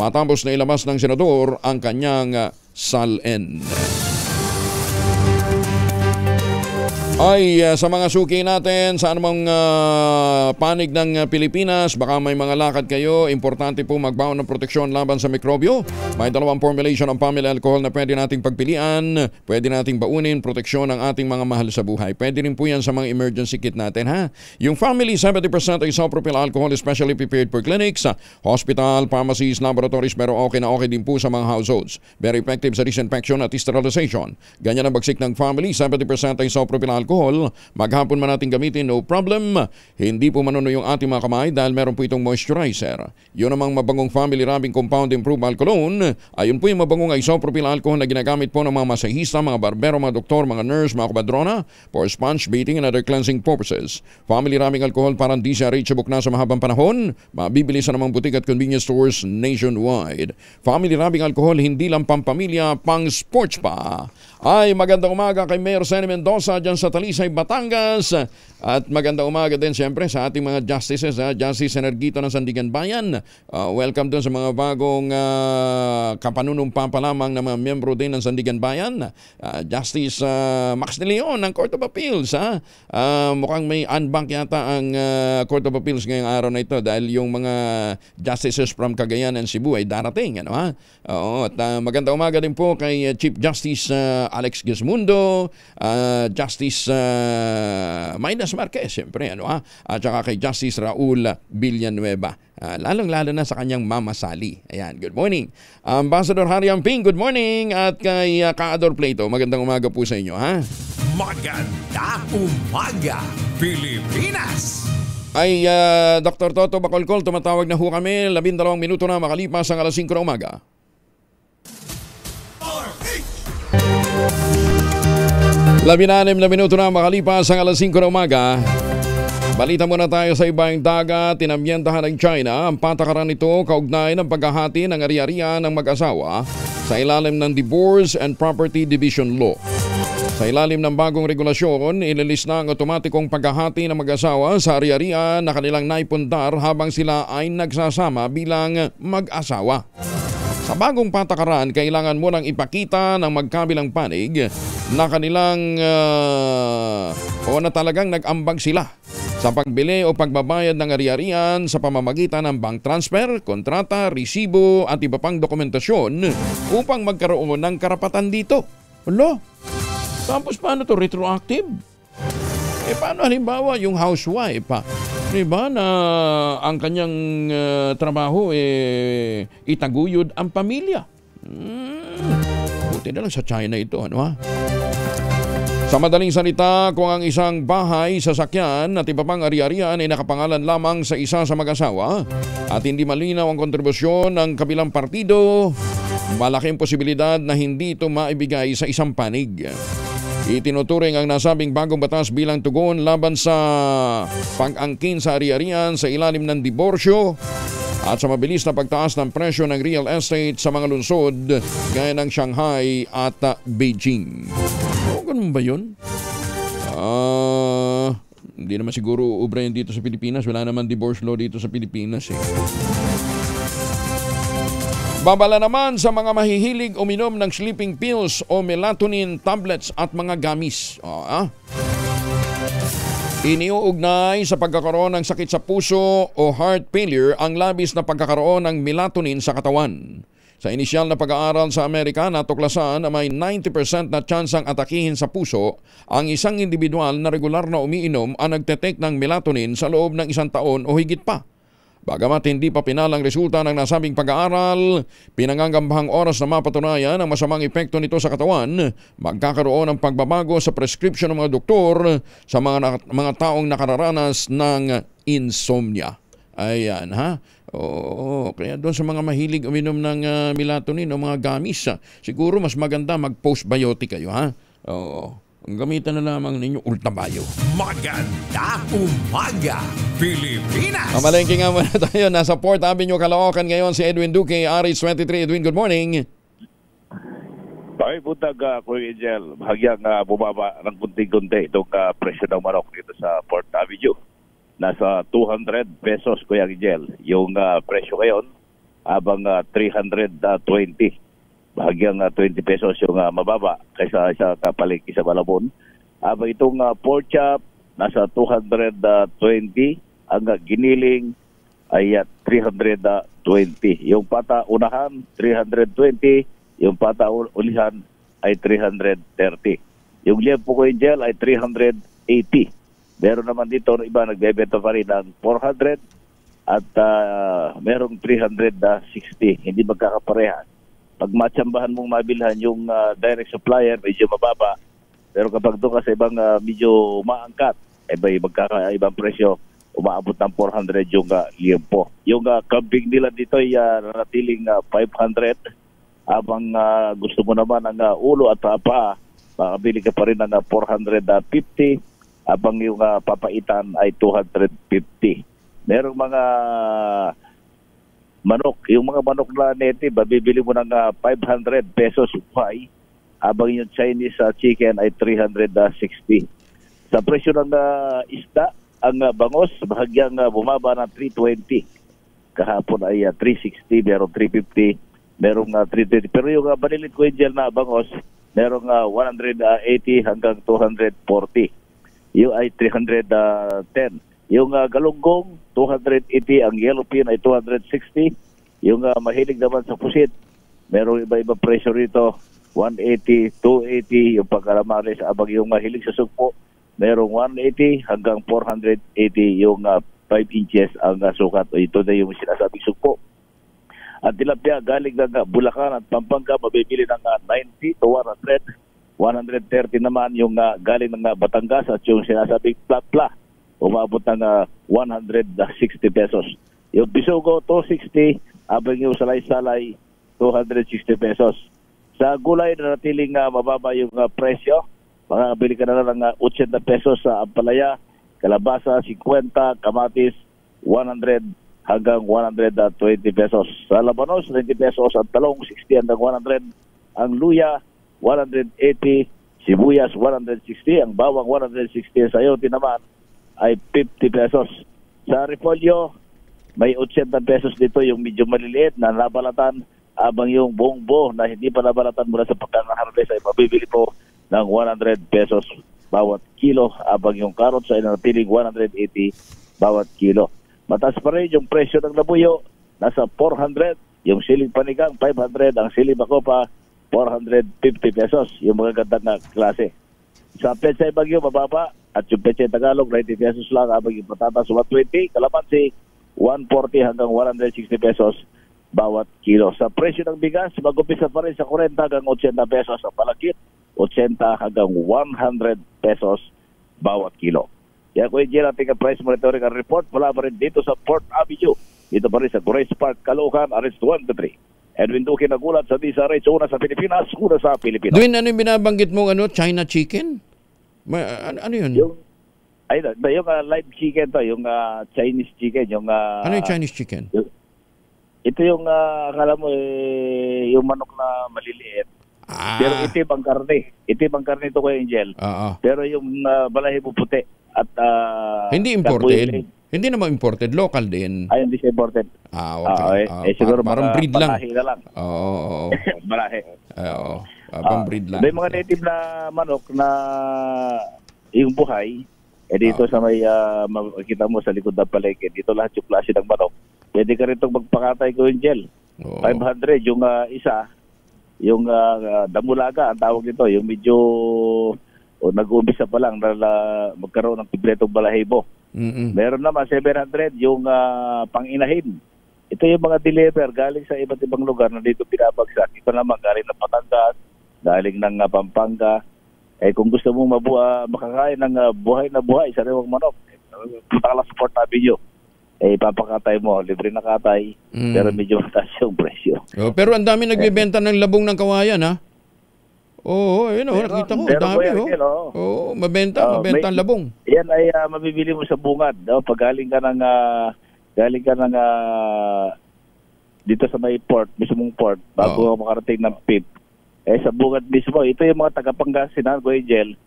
matapos na ilabas ng senador ang kanyang SALN. Ay, sa mga suki natin, sa anumang panig ng Pilipinas, baka may mga lakad kayo, importante po magbaon ng proteksyon laban sa mikrobyo. May 2 formulation ng family alcohol na pwede nating pagpilian, pwede nating baunin, proteksyon ng ating mga mahal sa buhay. Pwede rin po yan sa mga emergency kit natin, ha? Yung family, 70% isopropyl alcohol, especially prepared for clinics, hospital, pharmacies, laboratories, pero okay na okay din po sa mga households. Very effective sa disinfection at sterilization. Ganyan ang bagsik ng family, 70% isopropyl alcohol. Maghapon man natin gamitin, no problem. Hindi po manuno yung ating mga kamay dahil meron po itong moisturizer. Yun namang mabangong family rubbing compound improved alcohol. Ayun po yung mabangong isopropyl alcohol na ginagamit po ng mga masahista, mga barbero, mga doktor, mga nurse, mga kubadrona for sponge beating and other cleansing purposes. Family rubbing alcohol parang di siya reachable na sa mahabang panahon. Mabibili sa namang butik at convenience stores nationwide. Family rubbing alcohol hindi lang pampamilya, pang sports pa. Ay magandang umaga kay Mayor Senny Mendoza dyan sa Talisay, Batangas. At magandang umaga din siyempre sa ating mga justices, Justice Energito ng Sandigan Bayan. Welcome dun sa mga bagong kapanunumpa pa lamang ng mga miyembro din ng Sandigan Bayan. Justice Max De Leon ng Court of Appeals. Mukhang may unbank yata ang Court of Appeals ngayong araw na ito dahil yung mga justices from Cagayan and Cebu ay darating. Oo, at magandang umaga din po kay Chief Justice Alex Gismundo, Justice Maynas Marquez, siyempre, at saka kay Justice Raul Villanueva. Lalong-lalo na sa kanyang Mama Sally. Ayan, good morning. Ambassador Harry Amping, good morning. At kay Kaador Plato, magandang umaga po sa inyo, ha? Magandang umaga, Pilipinas! Ay, Dr. Toto Bacolcol, tumatawag na ho kami. 12 minuto na makalipas ang alas 5 na umaga. Labinanim na minuto na makalipas ang alas 5 na umaga. Balita muna tayo sa ibang dagat. Tinamyentahan ng China ang patakaran nito kaugnay ng paghahati ng ari-arian ng mag-asawa sa ilalim ng Divorce and Property Division Law. Sa ilalim ng bagong regulasyon, ililis na ang otomatikong paghahati ng mag-asawa sa ari-arian na kanilang naipundar habang sila ay nagsasama bilang mag-asawa. Sa bagong patakaran, kailangan mo nang ipakita ng magkabilang panig na kanilang o na talagang nag-ambag sila sa pagbili o pagbabayad ng ari-arian sa pamamagitan ng bank transfer, kontrata, resibo at iba pang dokumentasyon upang magkaroon ng karapatan dito. Alo? Tapos paano to retroactive? Paano halimbawa yung housewife diba na ang kanyang trabaho itaguyod ang pamilya? Buti na lang sa China ito, Sa madaling salita, kung ang isang bahay, sasakyan at iba pang ari-arian ay nakapangalan lamang sa isa sa mag-asawa at hindi malinaw ang kontribusyon ng kabilang partido, malaking posibilidad na hindi ito maibigay sa isang panig. Itinuturing ang nasabing bagong batas bilang tugon laban sa pag-angkin sa ari-arian sa ilalim ng diborsyo at sa mabilis na pagtaas ng presyo ng real estate sa mga lungsod gaya ng Shanghai at Beijing. Ganun ba yun? Hindi naman siguro ubra yun dito sa Pilipinas. Wala naman divorce law dito sa Pilipinas Babala naman sa mga mahihilig uminom ng sleeping pills o melatonin tablets at mga gamis. Iniuugnay sa pagkakaroon ng sakit sa puso o heart failure ang labis na pagkakaroon ng melatonin sa katawan. Sa inisyal na pag-aaral sa Amerika, natuklasan na may 90% na tsansang atakihin sa puso ang isang individual na regular na umiinom ang nagte-take ng melatonin sa loob ng 1 taon o higit pa. Bagamat hindi pa pinalang resulta ng nasabing pag-aaral, pinangangambahang oras na mapatunayan ang masamang epekto nito sa katawan, magkakaroon ng pagbabago sa prescription ng mga doktor sa mga taong nakararanas ng insomnia. Ayan Oo, kaya doon sa mga mahilig uminom ng melatonin o mga gamis, siguro mas maganda mag-postbiotic kayo Oo. Ang gamitan na lamang ninyo Ultrabayo. Magandang umaga, Pilipinas! Mamalengke nga muna tayo. Nasa 4th Avenue, Caloocan ngayon si Edwin Duque, RH23. Edwin, good morning. Ay, butag, Kuya Angel. Bahagyang bumaba ng kunti-kunti itong presyo ng manok dito sa 4th Avenue. Nasa 200 pesos, Kuya Angel. Yung presyo ngayon, habang 320. Bahagyang 20 pesos yung mababa kaysa sa kapalengke sa Malabon. Habang itong pork chop, nasa 220. Ang giniling ay 320. Yung pata unahan, 320. Yung pata ulihan ay 330. Yung liempo ko Angel ay 380. Meron naman dito ng iba nagbebenta pa rin ng 400 at merong 360. Hindi magkakaparehan. Pag matsambahan mong mabilhan yung direct supplier, medyo mababa. Pero kapag doon ka sa ibang medyo maangkat, may magkakaibang presyo, umaabot ng 400 yung liempo. Yung kambing nila dito ay nanatiling 500. Habang gusto mo naman ang ulo at paa, makabili ka pa rin ng 450. Habang yung papaitan ay 250. Merong mga manok. Yung mga manok na native, bibili mo ng 500 pesos buhay. Abang yung Chinese chicken ay 360. Sa presyo ng isda, ang bangos, bahagyang bumaba ng 320. Kahapon ay 360, merong 350, merong 320. Pero yung banilit ko Angel na bangos, merong 180 hanggang 240. Yung ay 310. Yung galunggong, 280. Ang yellow pin ay 260. Yung mahilig naman sa pusit, merong iba-iba presyo rito. 180, 280. Yung pagkalamaris, abang yung mahilig sa sugpo, merong 180 hanggang 480 yung 5 inches ang sukat. Ito na yung sinasabing sugpo. At tilapia galing ng Bulacan at Pampanga, mabibili ng 90 to 100. 130 naman yung galing ng Batangas at yung sinasabing plapla, umabot ng 160 pesos. Yung bisugo, 260, abang yung salay-salay, 260 pesos. Sa gulay na natiling mababa yung presyo, makakabili ka na lang ng 80 pesos sa ampalaya, kalabasa 50, kamatis 100 hanggang 120 pesos. Sa labanos 20 pesos, ang talong 60 hanggang 100, ang luya 180, sibuyas 160, ang bawang 160, sayote naman ay 50 pesos. Sa repolyo may 80 pesos dito yung medyo maliliit na nabalatan, abang yung buong buo na hindi pa nabalatan mula sa pagkakaharvest ay mabibili po ng 100 pesos bawat kilo, abang yung carrots ay natiling 180 bawat kilo. Mataas pa rin yung presyo ng labuyo, nasa 400, yung siling panigang 500, ang siling makopa 450 pesos, yung mga gandang na klase. Sa Pechay Bagyo, mababa, at yung Pechay Tagalog 90 pesos lang, abang yung patatas 120, kalamansi 140 hanggang 160 pesos bawat kilo. Sa presyo ng bigas, mag-umpisa pa rin sa 40 hanggang 80 pesos ang palakit, 80 hanggang 100 pesos bawat kilo. Kaya kung hindi natin ang price monitoring and report, wala pa rin dito sa Port Avenue. Dito pa rin sa Grace Park, Caloocan, Arrest 123. Edwin Duque nagulat sa DZRH, una sa Pilipinas, una sa Pilipinas. Dwayne, ano yung binabanggit mong China chicken? Ano yun? Yung live chicken to, yung Chinese chicken. Ano yung Chinese chicken? Ito yung, akala mo, yung manok na maliliit. Pero itim ang karne. Itim ang karne ito, Kuya Angel. Pero yung balahibo puti. At hindi imported. Hindi naman imported, local din. Ay, hindi siya imported. Okay. Siguro parang breed lang. Balahi na lang. Oo. Balahi. Oo. Pang-breed lang. May mga native na manok na yung buhay, dito sa may makikita mo sa likod ng palengke, dito lahat yung klase ng manok. Pwede ka rin itong magpakatay ko yung gel. 500 yung isa, yung damulaga ang tawag nito, yung medyo nag-uumpisa pa lang na magkaroon ng kompletong balahibo. Meron naman 700 yung pang-inahin. Ito yung mga deliver galing sa iba't ibang lugar na dito pinabagsak. Ito naman galing ng Batangas, galing ng Pampanga. Kung gusto mong makakain ng buhay na buhay sa rewang manok, punta ka lang sa Port Avenue. Papakatay mo, libre na katay, pero medyo mataas yung presyo. Pero ang dami nagbebenta ng labong ng kawayan, ha? Oo, nakita ko, dami, mabenta ang labong. Yan ay mabibili mo sa bungad, pag galing ka ng dito sa may port, mismong port, bago makarating ng PIP. Sa bungad mismo, ito yung mga taga-Pangasinan, Kuya Angel,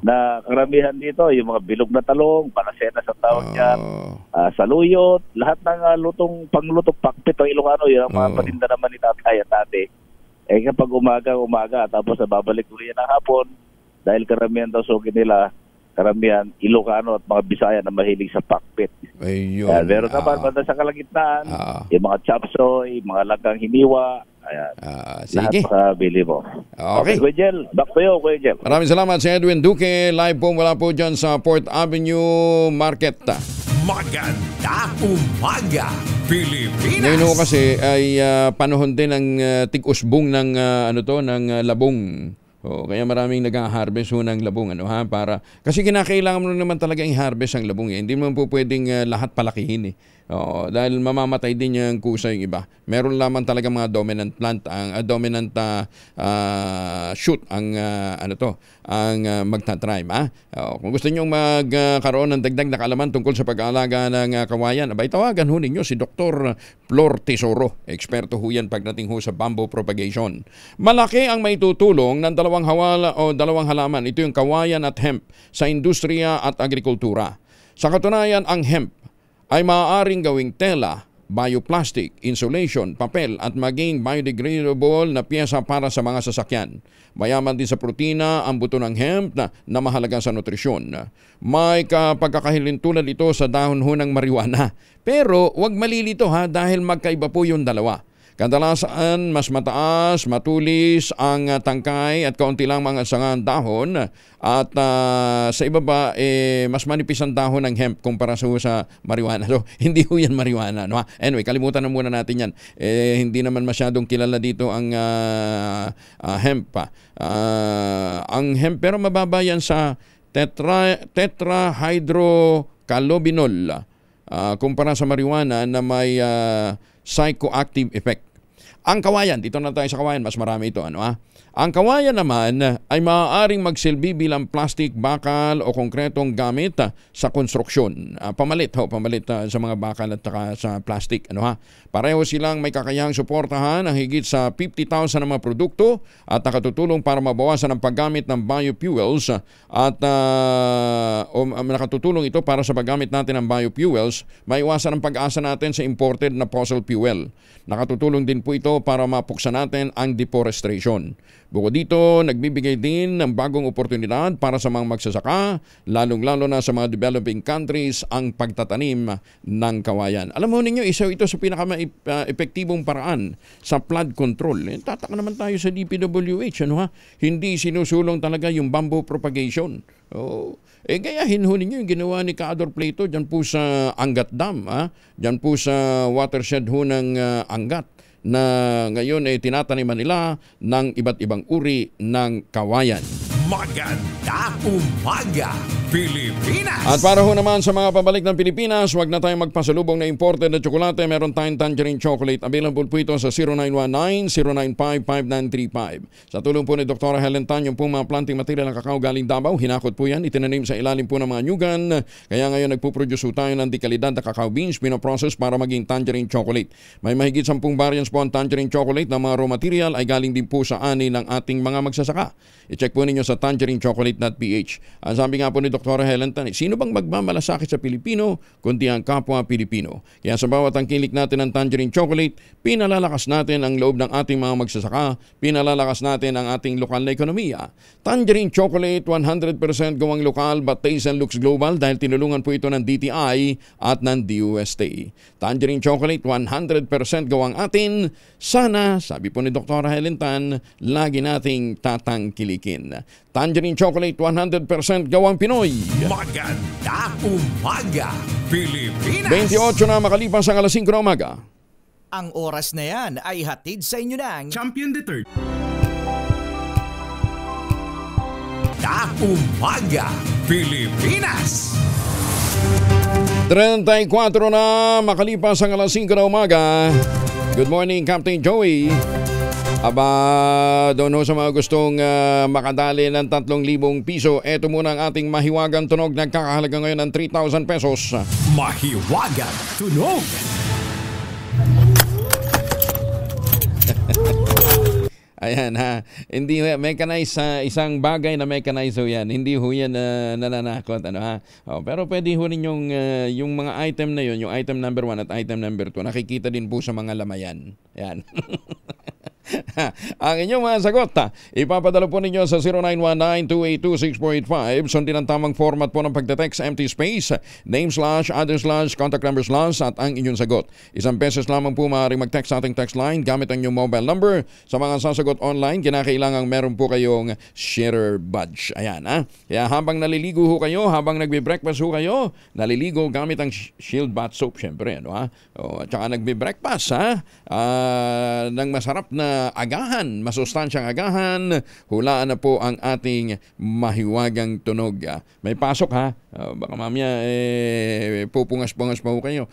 na karamihan dito, yung mga bilog na talong, panasena sa tawag niyan, saluyot, lahat ng panglutong pakpit o Ilocano, yung mga paninda naman ni tatay at tate. Kapag umaga, tapos babalik ulit ng hapon, dahil karamihan daw suki nila, karamihan Ilocano at mga Bisaya na mahilig sa pakpit. Ayun. Meron naman banda sa kalagitnaan, yung mga chapsoy, mga langgang hiniwa, sige. Lahat makabili mo. Okay. Kuya Jel, back to you, Kuya Jel. Maraming salamat si Edwin Duque. Live po mula po dyan sa Port Avenue Market. Maganda umaga, Pilipinas. Ngayon kasi ay panahon din ng tig-usbong ng ng labong. Kaya maraming nag-harvest ng labong para kasi kinakailangan mo naman talaga i-harvest ang labong. Hindi mo po pwedeng lahat palakihin . Dahil mamamatay din yung kusa yung iba. Meron lamang talaga mga dominant plant, ang dominant shoot ang magta-try. Kung gusto niyo magkaroon ng dagdag na kaalaman tungkol sa pag-aalaga ng kawayan, abay tawagan ho ninyo si Dr. Flor Tesoro. Eksperto ho yan pagdating ho sa bamboo propagation. Malaki ang maitutulong ng dalawang halaman. Ito yung kawayan at hemp sa industriya at agrikultura. Sa katunayan, ang hemp ay maaaring gawing tela, bioplastic, insulation, papel at maging biodegradable na piyesa para sa mga sasakyan. Mayaman din sa protina ang buto ng hemp na mahalaga sa nutrisyon. May pagkakahilintulad ito sa dahon ho ng marijuana. Pero huwag malilito dahil magkaiba po yung dalawa. Kadalasan mas mataas, matulis ang tangkay at kaunti lang mga sangang dahon at sa ibaba mas manipis ang dahon ng hemp kumpara sa marijuana. So hindi ho yan marijuana. No? Anyway, kalimutan na muna natin yan. Hindi naman masyadong kilala dito ang hemp. Ang hemp pero mababa yan sa tetrahydrocannabinol kumpara sa marijuana na may psychoactive effect. Ang kawayan, dito na tayo sa kawayan, mas marami ito. Ang kawayan naman ay maaaring magsilbi bilang plastic, bakal o konkretong gamit sa konstruksyon. Pamalit sa mga bakal at sa plastic. Pareho silang may kakayahang suportahan ang higit sa 50,000 na mga produkto at nakatutulong para mabawasan ang paggamit ng biofuels at nakatutulong ito para sa paggamit natin ng biofuels, maiwasan ang pag-asa natin sa imported na fossil fuel. Nakatutulong din po ito para mapuksan natin ang deforestation. Bukod dito, nagbibigay din ng bagong oportunidad para sa mga magsasaka, lalong-lalo na sa mga developing countries, ang pagtatanim ng kawayan. Alam mo ninyo, isa ito sa pinaka-epektibong paraan sa flood control. Tataka naman tayo sa DPWH. Hindi sinusulong talaga yung bamboo propagation. Gayahin ho ninyo yung ginawa ni Kaador Plato dyan po sa Angat Dam. Dyan po sa watershed ho ng Angat, na ngayon ay tinataniman nila ng iba't ibang uri ng kawayan. Maganda umaga, Pilipinas! At para ho naman sa mga pabalik ng Pilipinas, huwag na tayong magpasalubong na imported na tsokolate. Meron tayong tangerine chocolate. Available po ito sa 0919-095-5935. Sa tulong po ni Dr. Helen Tan, yung po mga planting material ng kakao galing Davao, hinakot po yan, itinanim sa ilalim po ng mga nyugan. Kaya ngayon nagpuproduce po tayo ng dekalidad na kakao beans, pinoprocess para maging tangerine chocolate. May mahigit 10 variants po ang tangerine chocolate na mga raw material ay galing din po sa ani ng ating mga magsasaka. I-check po ninyo sa tangerinechocolate.ph. Ang sabi nga po ni Dr. Helen Tan, sino bang magmamalasakit sa Pilipino kundi ang kapwa Pilipino? Kaya sa bawat tangkilik natin ng tangerine chocolate, pinalalakas natin ang loob ng ating mga magsasaka, pinalalakas natin ang ating lokal na ekonomiya. Tangerine chocolate, 100% gawang lokal but taste and looks global dahil tinulungan po ito ng DTI at ng DUST. Tangerine chocolate, 100% gawang atin. Sana, sabi po ni Dr. Helen Tan, lagi nating tatangkilikin. Tangerine chocolate, 100% gawang Pinoy. Maganda umaga, Pilipinas! 28 na makalipas ang alas 5 na umaga. Ang oras na yan ay hatid sa inyo ng Champion the Third. Umaga, Pilipinas! 34 na makalipas ang alas 5 na umaga. Good morning, Captain Joey. Doon ho sa mga gustong makadali ng 3,000 piso, eto muna ang ating mahiwagang tunog. Nagkakahalaga ngayon ng 3,000 pesos. Mahiwagang tunog! Ayan hindi mechanized isang bagay na mechanized ho yan. Hindi ho yan nananakot. Pero pwede ho ninyong yung mga item na yun, yung item number 1 at item number 2, nakikita din po sa mga lamayan. Ayan. Ang inyong mga sagot, ipapadala po ninyo sa 0919-282-6485. Sundin ang tamang format po ng pagte-text, empty space, name / address / contact number / at ang inyong sagot. Isang beses lamang po maaaring mag-text sa ating text line gamit ang inyong mobile number. Sa mga sasagot online, kinakailangan meron po kayong sharer badge. Ayan, Kaya habang naliligo ho kayo, habang nagbe-breakfast ho kayo, naliligo gamit ang Shield Bath Soap, syempre. At saka nagbe-breakfast, ng masarap na agahan, masustansyang agahan, hulaan na po ang ating mahiwagang tunog. May pasok ha. Baka mamaya pupungas-pungas pa po kayo.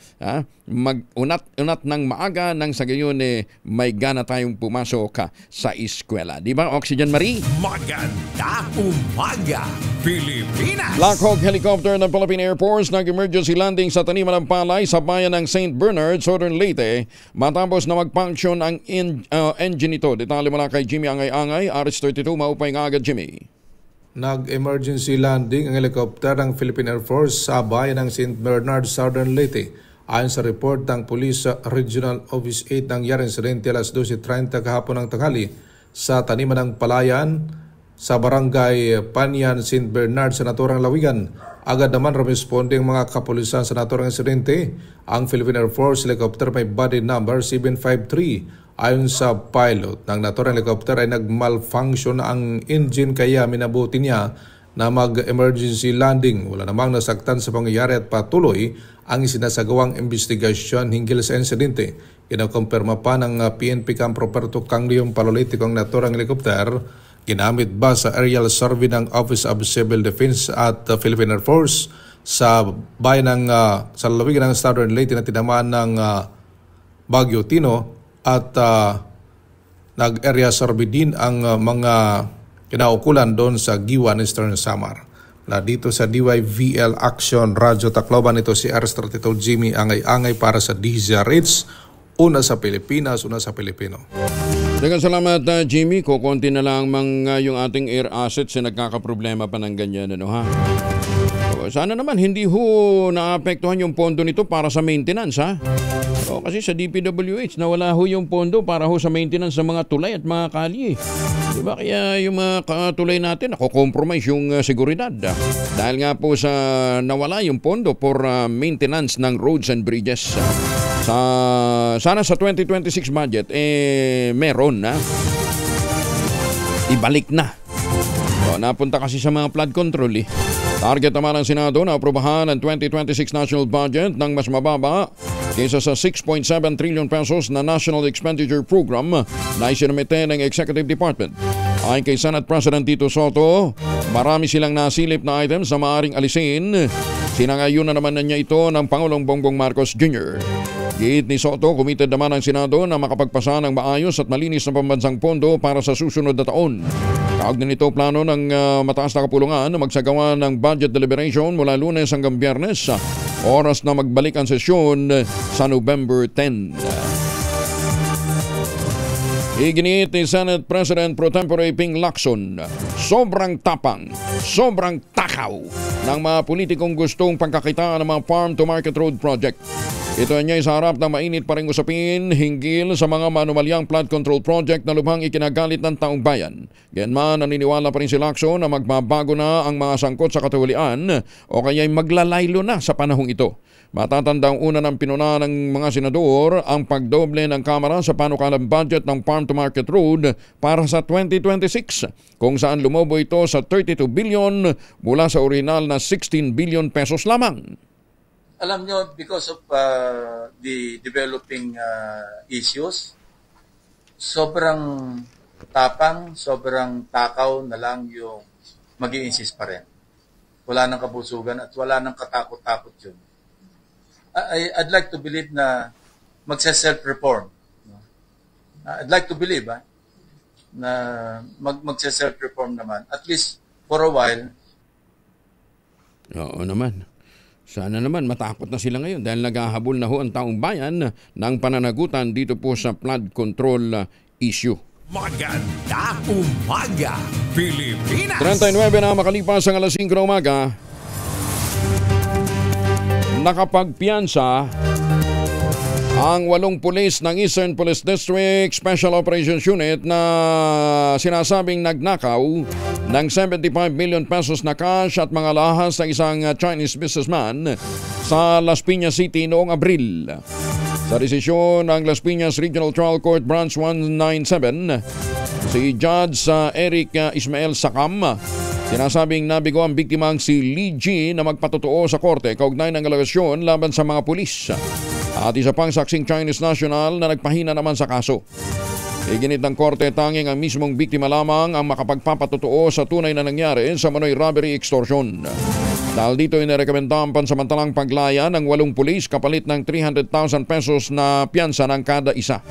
Mag-unat ng maaga nang sa gayon may gana tayong pumasok sa eskwela. Di ba, Oxygen Marie? Maganda umaga, Pilipinas! Black Hawk helicopter ng Philippine Air Force nag-emergency landing sa taniman ng palay sa bayan ng St. Bernard, Southern Leyte matapos na mag-function ang engine nito. Detalye mula kay Jimmy Angay-Angay, RH32, maupay nga agad Jimmy. Nag-emergency landing ang helicopter ng Philippine Air Force sa bayan ng St. Bernard, Southern Leyte. Ayon sa report ng Police Regional Office 8, nangyari insidente alas 12:30 kahapon ng tanghali sa taniman ng palayan sa barangay Panyan, St. Bernard sa naturang Lawigan. Agad naman rumesponde ang mga kapulisan sa naturang insidente. Ang Philippine Air Force helicopter may body number 753. Ayon sa pilot ng naturang helicopter ay nag-malfunction ang engine kaya minabuti niya na mag-emergency landing. Wala namang nasaktan sa pangyayari at patuloy ang isinasagawang investigasyon hinggil sa insidente. Kinakumpirma pa ng PNP Camp Roberto Canglion Palolite kung naturang helicopter ginamit ba sa aerial survey ng Office of Civil Defense at Philippine Air Force sa bayan ng sa lalawigan ng Southern Leyte na tinamaan ng Bagyo Tino at nag-area survey din ang mga kinaukulan doon sa Giwan, Eastern Samar. Na dito sa DYVL Action Radyo Tacloban, ito si RH32 Jimmy Angay-Angay para sa DZRH. Una sa Pilipinas, una sa Pilipino. Dagang salamat Jimmy. Kukunti na lang yung ating air assets na nagkakaproblema pa ng ganyan. Ano, ha? Sana naman hindi ho naapektuhan yung pondo nito para sa maintenance, ha? Kasi sa DPWH nawala ho yung pondo para ho sa maintenance ng mga tulay at mga kalye. Diba? Kaya yung mga tulay natin nako-compromise yung seguridad. Dahil nga po sa nawala yung pondo for maintenance ng roads and bridges. Sana sa 2026 budget meron na. Ibalik na. Napunta kasi sa mga flood control Target naman ng Senado na aprobahan ang 2026 national budget ng mas mababa kaysa sa 6.7 trillion pesos na National Expenditure Program na isinumite ng Executive Department. Ayon kay Senate President Tito Soto, marami silang nasilip na items na maaaring alisin. Sinangayunan naman na niya ito ng Pangulong Bongbong Marcos Jr. Giit ni Soto, committed naman ang Senado na makapagpasa ng maayos at malinis na pambansang pondo para sa susunod na taon. Kaugnay nito, plano ng mataas na kapulungan na magsagawa ng budget deliberation mula Lunes hanggang Biyernes. Oras na magbalik ang sesyon sa November 10. Iginit ni Senate President Pro Tempore Ping Lacson, sobrang tapang, sobrang takaw ng mga politikong gustong pagkakitaan ng mga farm-to-market road project. Ito niya sa harap ng mainit pa ring usapin hinggil sa mga manumalyang flood control project na lubhang ikinagalit ng taong bayan. Ganyan naniniwala pa rin si Lacson na magbabago na ang mga sangkot sa katiwalian o kaya'y maglalaylo na sa panahong ito. Matatandang una ng pinuna ng mga senador ang pagdoble ng Kamara sa panukalang budget ng farm-to-market road para sa 2026 kung saan lumobo ito sa 32 billion mula sa original na 16 billion pesos lamang. Alam nyo, because of the developing issues, sobrang tapang, sobrang takaw na lang yung mag-i-insist pa rin. Wala nang kabusugan at wala nang katakot-takot yun. I'd like to believe na magse-self-reform. I'd like to believe na magse-self-reform naman. At least for a while. Oo naman. Sana naman matakot na sila ngayon dahil naghahabol na ho ang taong bayan ng pananagutan dito po sa flood control issue. Maganda umaga, Pilipinas! 39 na makalipas ang alas 5 na umaga. Nakapagpiyansa ang 8 pulis ng Eastern Police District Special Operations Unit na sinasabing nagnakaw ng 75 million pesos na cash at mga lahas ng isang Chinese businessman sa Las Piñas City noong Abril. Sa desisyon ng Las Piñas Regional Trial Court Branch 197, si Judge Eric Ismael Sakam sinasabing nabigo ang biktimang si Li Ji na magpatotoo sa korte kaugnay ng alegasyon laban sa mga pulis. At isa pang saksing Chinese national na nagpahina naman sa kaso. Iginit ng korte tanging ang mismong biktima lamang ang makapagpapatotoo sa tunay na nangyari sa manoy robbery extortion. Dahil dito inirekomenda ang pansamantalang paglaya ng 8 pulis kapalit ng 300,000 pesos na piyansa ng kada isa.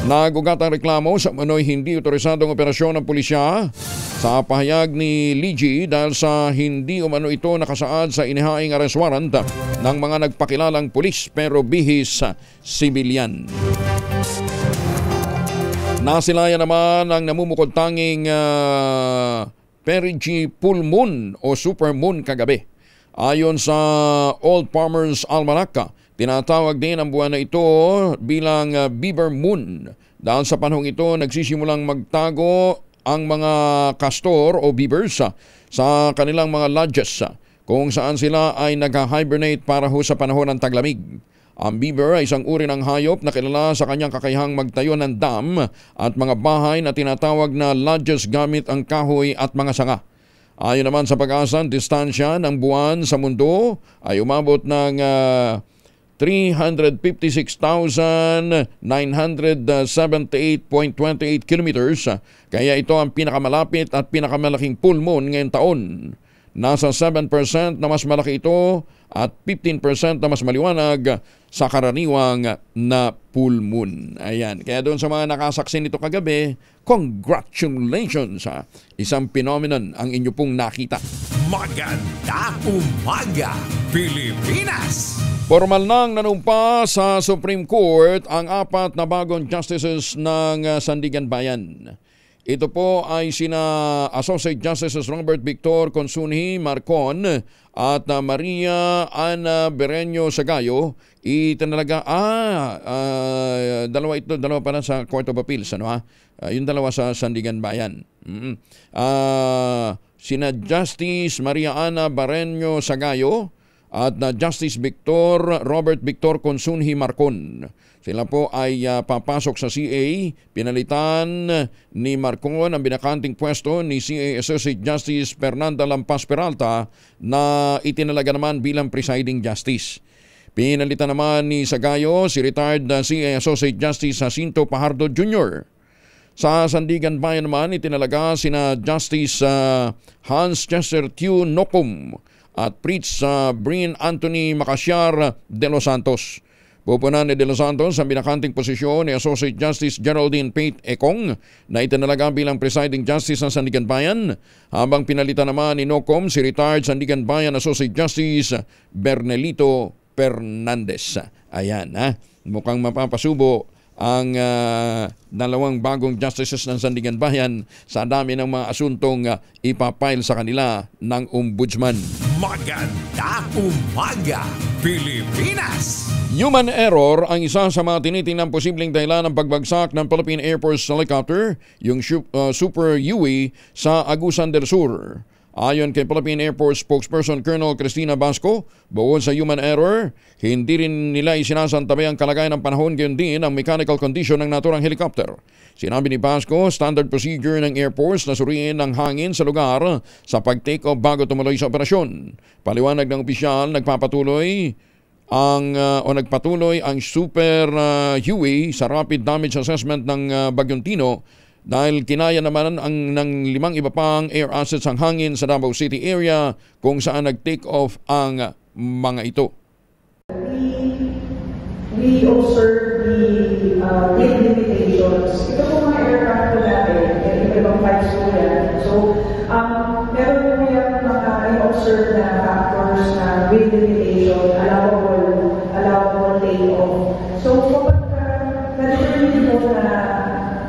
Nagugat ang reklamo sa manoy hindi otorisadong operasyon ng pulisya sa pahayag ni Ligi dahil sa hindi umano ito nakasaad sa inihaing arrest warrant ng mga nagpakilalang pulis pero bihis sibilyan. Nasilayan naman ang namumukod tanging Perigi Full Moon o Super Moon kagabi. Ayon sa Old Farmer's Almanac, tinatawag din ang buwan na ito bilang Beaver Moon dahil sa panahong ito nagsisimulang magtago ang mga castor o beavers sa kanilang mga lodges kung saan sila ay nag-hibernate para ho sa panahon ng taglamig. Ang beaver ay isang uri ng hayop na kilala sa kanyang kakayahang magtayo ng dam at mga bahay na tinatawag na lodges gamit ang kahoy at mga sanga. Ayon naman sa Pag-asa, distansya ng buwan sa mundo ay umabot ng 356,978.28 kilometers, kaya ito ang pinakamalapit at pinakamalaking full moon ngayong taon. Nasa 7% na mas malaki ito at 15% na mas maliwanag sa karaniwang na full moon. Ayan. Kaya doon sa mga nakasaksi nito kagabi, congratulations sa isang phenomenon ang inyo pong nakita. Maganda umaga, Pilipinas! Formal nang nanumpa sa Supreme Court ang 4 na bagong justices ng Sandigan Bayan. Ito po ay sina Associate Justices Robert Victor Consunji Marcon at Maria Ana Bereño Sagayo. Itinalaga dalawa pa na sa Court of Appeals, yung dalawa sa Sandigan Bayan. Sina Justice Maria Ana Bereño Sagayo at Justice Robert Victor Consunji Marcon. Sila po ay papasok sa CA. Pinalitan ni Marcon ang binakanting pwesto ni CA Associate Justice Fernanda Lampas Peralta na itinalaga naman bilang presiding justice. Pinalitan naman ni Sagayo si retired CA Associate Justice Jacinto Pajardo Jr. Sa Sandigan Bayan naman itinalaga sina Justice Hans Chester Q. Nocum at Prince Brin Anthony Macasyar de los Santos. Pupunan ni De Los Santos ang binakanting posisyon ni Associate Justice Geraldine Pate Ekong na itinalaga bilang presiding justice ng Sandigan Bayan, habang pinalitan naman ni Nocom si retired Sandigan Bayan Associate Justice Bernelito Fernandez. Ayan, mukhang mapapasubo ang dalawang bagong justices ng Sandigan Bayan sa dami ng mga asuntong ipapile sa kanila ng ombudsman. Maganda umaga, Pilipinas! Human error ang isa sa mga tinitingnan posibleng dahilan ng pagbagsak ng Philippine Air Force helicopter, yung Super Huey sa Agusan del Sur. Ayon kay Philippine Air Force spokesperson Colonel Cristina Basco, bukod sa human error, hindi rin nila isinasantabay ang kalagayan ng panahon, gayon din ang mechanical condition ng naturang helicopter. Sinabi ni Basco, standard procedure ng Air Force na suriin ang hangin sa lugar sa pag-take off bago tumuloy sa operasyon. Paliwanag ng opisyal, nagpatuloy ang Super Huey sa rapid damage assessment ng Bagyong Tino dahil kinaya naman ng 5 iba pang air assets ang hangin sa Davao City area kung saan nag-take off ang mga ito. We observe the wind limitations. Ito po mga aircraft po natin, iba-ibang flights po yan. So, meron po yan mga i-observe na factors na wind limitation, allowable takeoff. So, kapag na-determine po na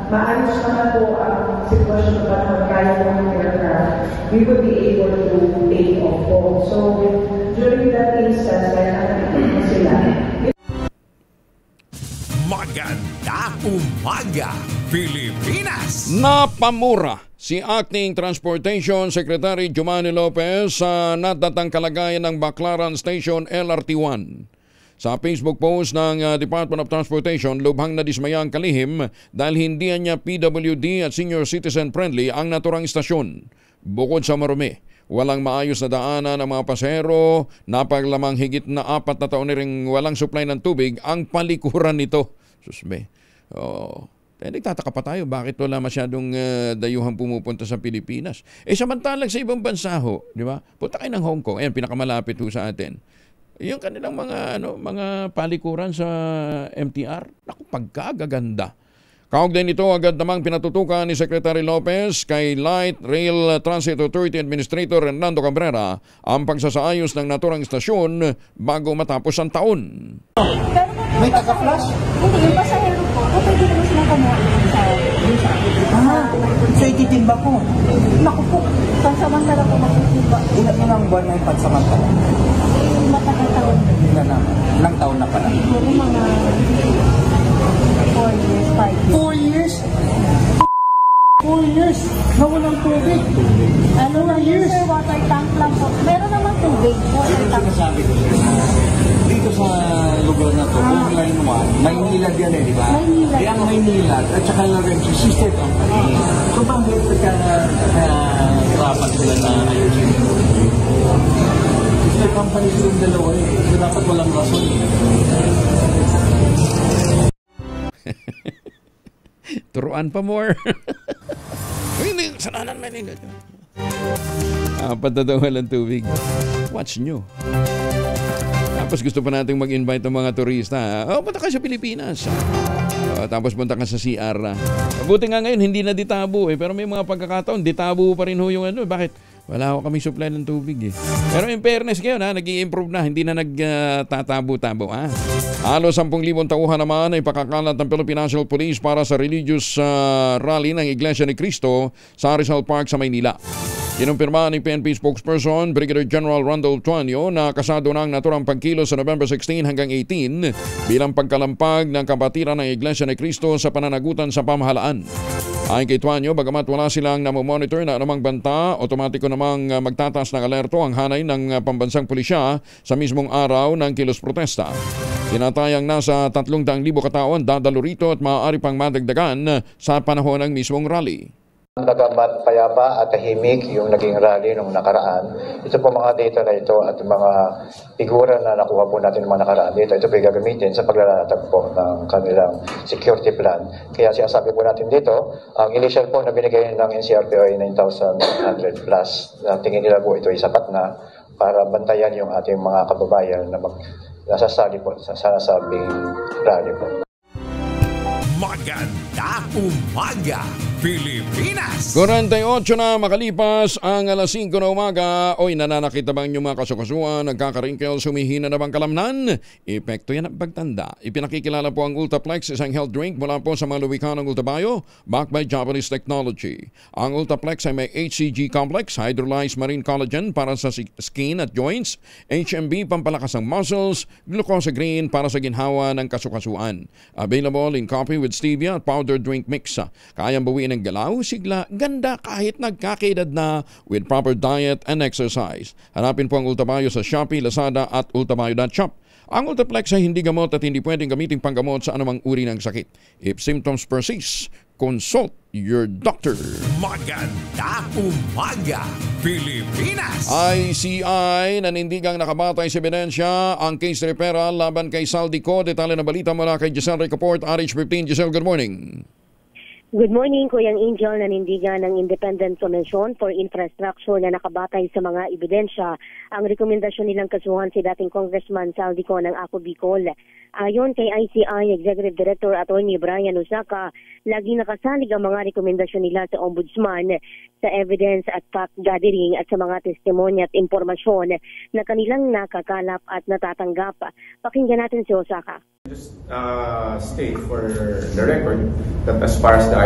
maayos naman po ang sitwasyon na panahon kaya po ng aircraft, we would be able to take off po. So, during that instance, kaya sila. Maganda umaga, Pilipinas! Napamura si Acting Transportation Secretary Jumani Lopez sa natatang kalagayan ng Baclaran Station LRT1. Sa Facebook post ng Department of Transportation, lubhang nadismaya ang kalihim dahil hindi niya PWD at senior citizen friendly ang naturang istasyon. Bukod sa marumi, walang maayos na daanan ng mga pasahero, napaglamang higit na 4 na taon na ring walang supply ng tubig ang palikuran nito. Susme. Nagtataka pa tayo, bakit wala masyadong dayuhan pumupunta sa Pilipinas? Samantalang sa ibang bansa ho, di ba? Punta kayo ng Hong Kong, ayan, pinakamalapit ho sa atin. Yung kanilang mga palikuran sa MTR, naku, pagkagaganda. Kaugnay nito, agad namang pinatutukan ni Secretary Lopez kay Light Rail Transit Authority Administrator Hernando Cabrera ang pagsasaayos ng naturang istasyon bago matapos ang taon. May taga-flash? Hindi, yung pasahero ko. Pwede naman sila kumuha so ititimba ko? Naku po, pansamantala ko magtitimba. Ilang buwan na yung pansamantala? Matagal taon. Ilang taon na pala? Siguro mga 4 years, 5 years. 4 years? Na walang tubig? Ano na years? Sir, water tank lang po. Meron naman tubig. Water tank. Dito sa lugar na to, kung line 1, Maynilad yan di ba? Maynilad. Kaya ang Maynilad at saka Lorenzo, sister company. So bakit nahirapan sila na ayusin? Sister company silang dalawa So dapat walang rason Turuan pa more. Hindi, kasalanan Maynilad. Apat na daw walang tubig. Watch nyo. Tapos gusto pa natin mag-invite ng mga turista. Punta ka sa Pilipinas. Tapos punta ka sa CR. Buti nga ngayon, hindi na ditabo Pero may mga pagkakataon, ditabo pa rin ho yung Bakit? Wala ko kami supply ng tubig Pero in fairness ngayon, nag-i-improve na. Hindi na nagtatabo-tabo. Halos 10,000 tauhan naman ay pakakalat ng Philippine National Police para sa religious rally ng Iglesia ni Cristo sa Rizal Park sa Maynila. Kinumpirma ni PNP spokesperson Brigadier General Randall Tuanyo na kasado na ang naturang pagkilos sa November 16 hanggang 18 bilang pagkalampag ng kapatiran ng Iglesia ni Cristo sa pananagutan sa pamahalaan. Ayon kay Tuanyo, bagamat wala silang namomonitor na anumang banta, otomatiko namang magtataas ng alerto ang hanay ng pambansang pulisya sa mismong araw ng kilos protesta. Tinatayang nasa 300,000 katao ang dadalo rito at maaari pang madagdagan sa panahon ng mismong rally. Nagamat payapa at tahimik yung naging rally nung nakaraan. Ito po mga data na ito at mga figura na nakuha po natin ng mga nakaraan dito. Ito po gagamitin sa paglalatag po ng kanilang security plan. Kaya sinasabi po natin dito, ang initial po na binigay ng NCRPO ay 9,100 plus. Tingin nila po ito ay sapat na para bantayan yung ating mga kababayan na nasasali po sa nasabing rally po. Maganda umaga, Pilipinas! 48 na makalipas ang alas 5 na umaga. Oy, nananakit na ba ang inyong mga kasukasuan? Nagkakaringkel, sumihina na bang kalamnan? Epekto yan ang pagtanda. Ipinakikilala po ang Ultaplex, isang health drink mula po sa mga luwikhan ng Ultabayo, backed by Japanese technology. Ang Ultaplex ay may HCG complex, hydrolyzed marine collagen para sa skin at joints, HMB pampalakas ng muscles, glucosagreen para sa ginhawa ng kasukasuan. Available in coffee with stevia at powder drink mix. Kayang bawiin ng galaw, sigla, ganda kahit nagkakaedad na with proper diet and exercise. Hanapin po ang Ultabayo sa Shopee, Lazada at ultabayo.shop. Ang Ultaplex ay hindi gamot at hindi pwedeng gamiting panggamot sa anumang uri ng sakit. If symptoms persist, consult your doctor. Maganda umaga, Pilipinas! ICI, nanindigang nakabatay sa ebidensya ang case referral laban kay Saldico. Detalye na balita mula kay Giselle Recaport, RH15. Giselle, good morning. Good morning, Kuyang Angel. Nanindigan ng Independent Commission for Infrastructure na nakabatay sa mga ebidensya ang rekomendasyon nilang kasuhan si dating Congressman Saldico ng Ako Bicol. Ayon kay ICI Executive Director Attorney Brian Osaka, lagi nakasalig ang mga rekomendasyon nila sa Ombudsman sa evidence at fact gathering at sa mga testimonya at impormasyon na kanilang nakakalap at natatanggap. Pakinggan natin si Osaka. Just state for the record that as far as the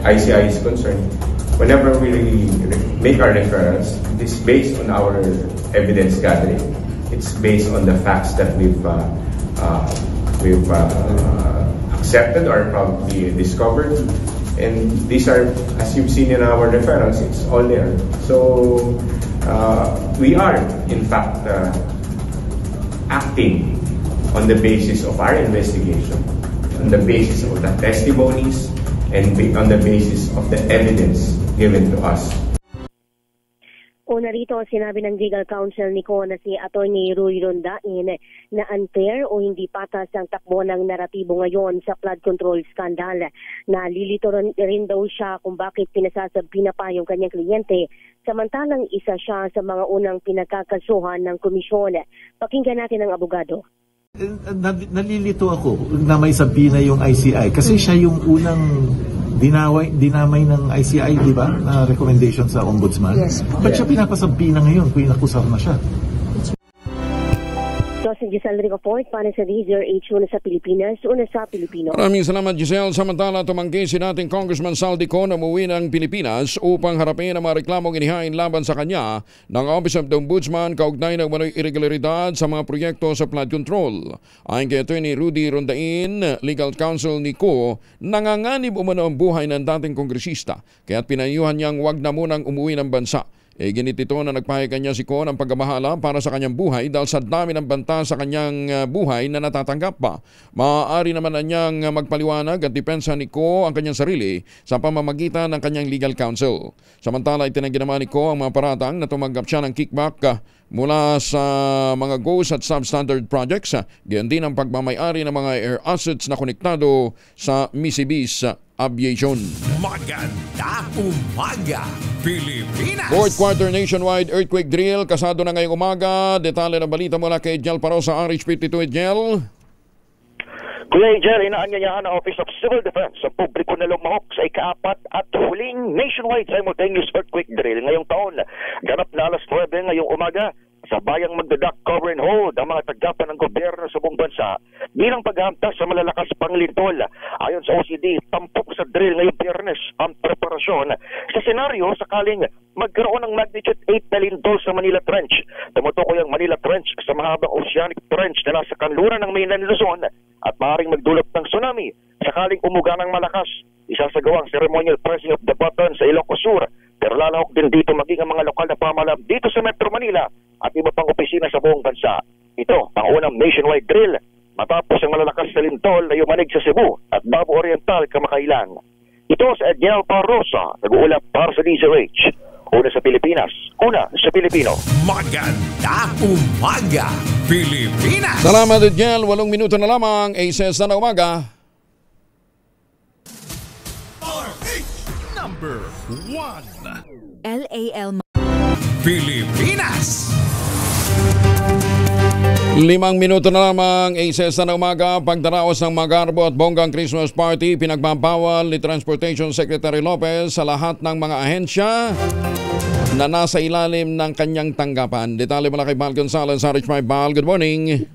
ICI is concerned, whenever we make our referrals, it is based on our evidence gathering. It's based on the facts that we've accepted or probably discovered. And these are, as you've seen in our referrals, it's all there. So we are, in fact, acting on the basis of our investigation, on the basis of the testimonies, and on the basis of the evidence given to us. Una rin rito, sinabi ng legal counsel ni Ko na si Atty. Roy Rondain na unfair o hindi patas ang takbo ng naratibo ngayon sa flood control scandal. Nalilito rin daw siya kung bakit pinasasabi na pa yung kanyang kliyente samantalang isa siya sa mga unang pinagkakasuhan ng komisyon. Pakinggan natin ang abogado. Nalilito ako na may sabi na yung ICI kasi siya yung unang dinamay ng ICI, di ba? Na recommendation sa ombudsman. Yes. Ba't siya pinapasabi na ngayon kung inakusar na siya? Joseph Giselle Report para sa DZRH, una sa Pilipinas, una sa Pilipino. Maraming salamat, Giselle. Samantala, tumanggi si dating Congressman Saldico na umuwi ng Pilipinas upang harapin ang mga reklamong inihain laban sa kanya ng Office of the Ombudsman kaugnay ng manoy irregularidad sa mga proyekto sa flood control. Ayon kay Atty. Rudy Rondain, legal counsel ni Ko, nanganganib umano ang buhay ng dating kongresista kaya't pinayuhan niyang wag na munang umuwi ng bansa. Ginitito na nagpahigan niya si Ko ng pagmamahala para sa kanyang buhay dahil sa dami ng banta sa kanyang buhay na natatanggap pa. Maaari naman na niyang magpaliwanag at depensa ni Ko ang kanyang sarili sa pamamagitan ng kanyang legal counsel. Samantala, itinanggi naman ni Ko ang mga paratang na tumanggap siya ng kickback mula sa mga ghost at substandard projects. Gayon din ang pagmamayari ng mga air assets na konektado sa Misibis Aviation. Maganda umaga, Pilipinas! Fourth quarter nationwide earthquake drill. Kasado na ngayong umaga. Detalye ng balita mula kay Jel Paro sa RH52. Jel. Kuya Angel, inaanyayahan ng Office of Civil Defense sa publiko na lumahok sa ika-4 at huling nationwide simultaneous earthquake drill ngayong taon. Ganap na alas 9 ngayong umaga sa bayang magdadak cover and hold ang mga tagapan ng gobyerno sa buong bansa bilang paghahampas sa malalakas pang lindol. Ayon sa OCD, tampok sa drill ngayong Biyernes ang preparasyon sa senaryo sakaling magkaroon ng magnitude 8 na lindol sa Manila Trench. Tumutukoy ang Manila Trench sa mahabang oceanic trench na nasa kanluran ng mainland Luzon at maaaring magdulot ng tsunami sakaling umuga ng malakas. Isasagawa ang ceremonial pressing of the button sa Ilocos Sur, pero lalahok din dito maging ang mga lokal na pamahalaan dito sa Metro Manila at iba pang opisina sa buong bansa. Ito ang unang nationwide drill matapos ang malalakas na lindol na yumanig sa Cebu at Davao Oriental kamakailan. Ito sa Edniel Parrosa, nag-uulap para sa DZRH. Una sa Pilipinas, una sa Pilipino. Maganda umaga, Pilipinas! Salamat, Edniel. 8 minuto na lamang. ACS na umaga. Number 1 LAL Pilipinas. 5 minuto na lamang, ACS na umaga. Pagdaraos ng Magarbo at Bonggang Christmas Party, pinagbabawal ni Transportation Secretary Lopez sa lahat ng mga ahensya na nasa ilalim ng kanyang tanggapan. Detalye mula kay Val Gonzalez, RH5. Val, good morning.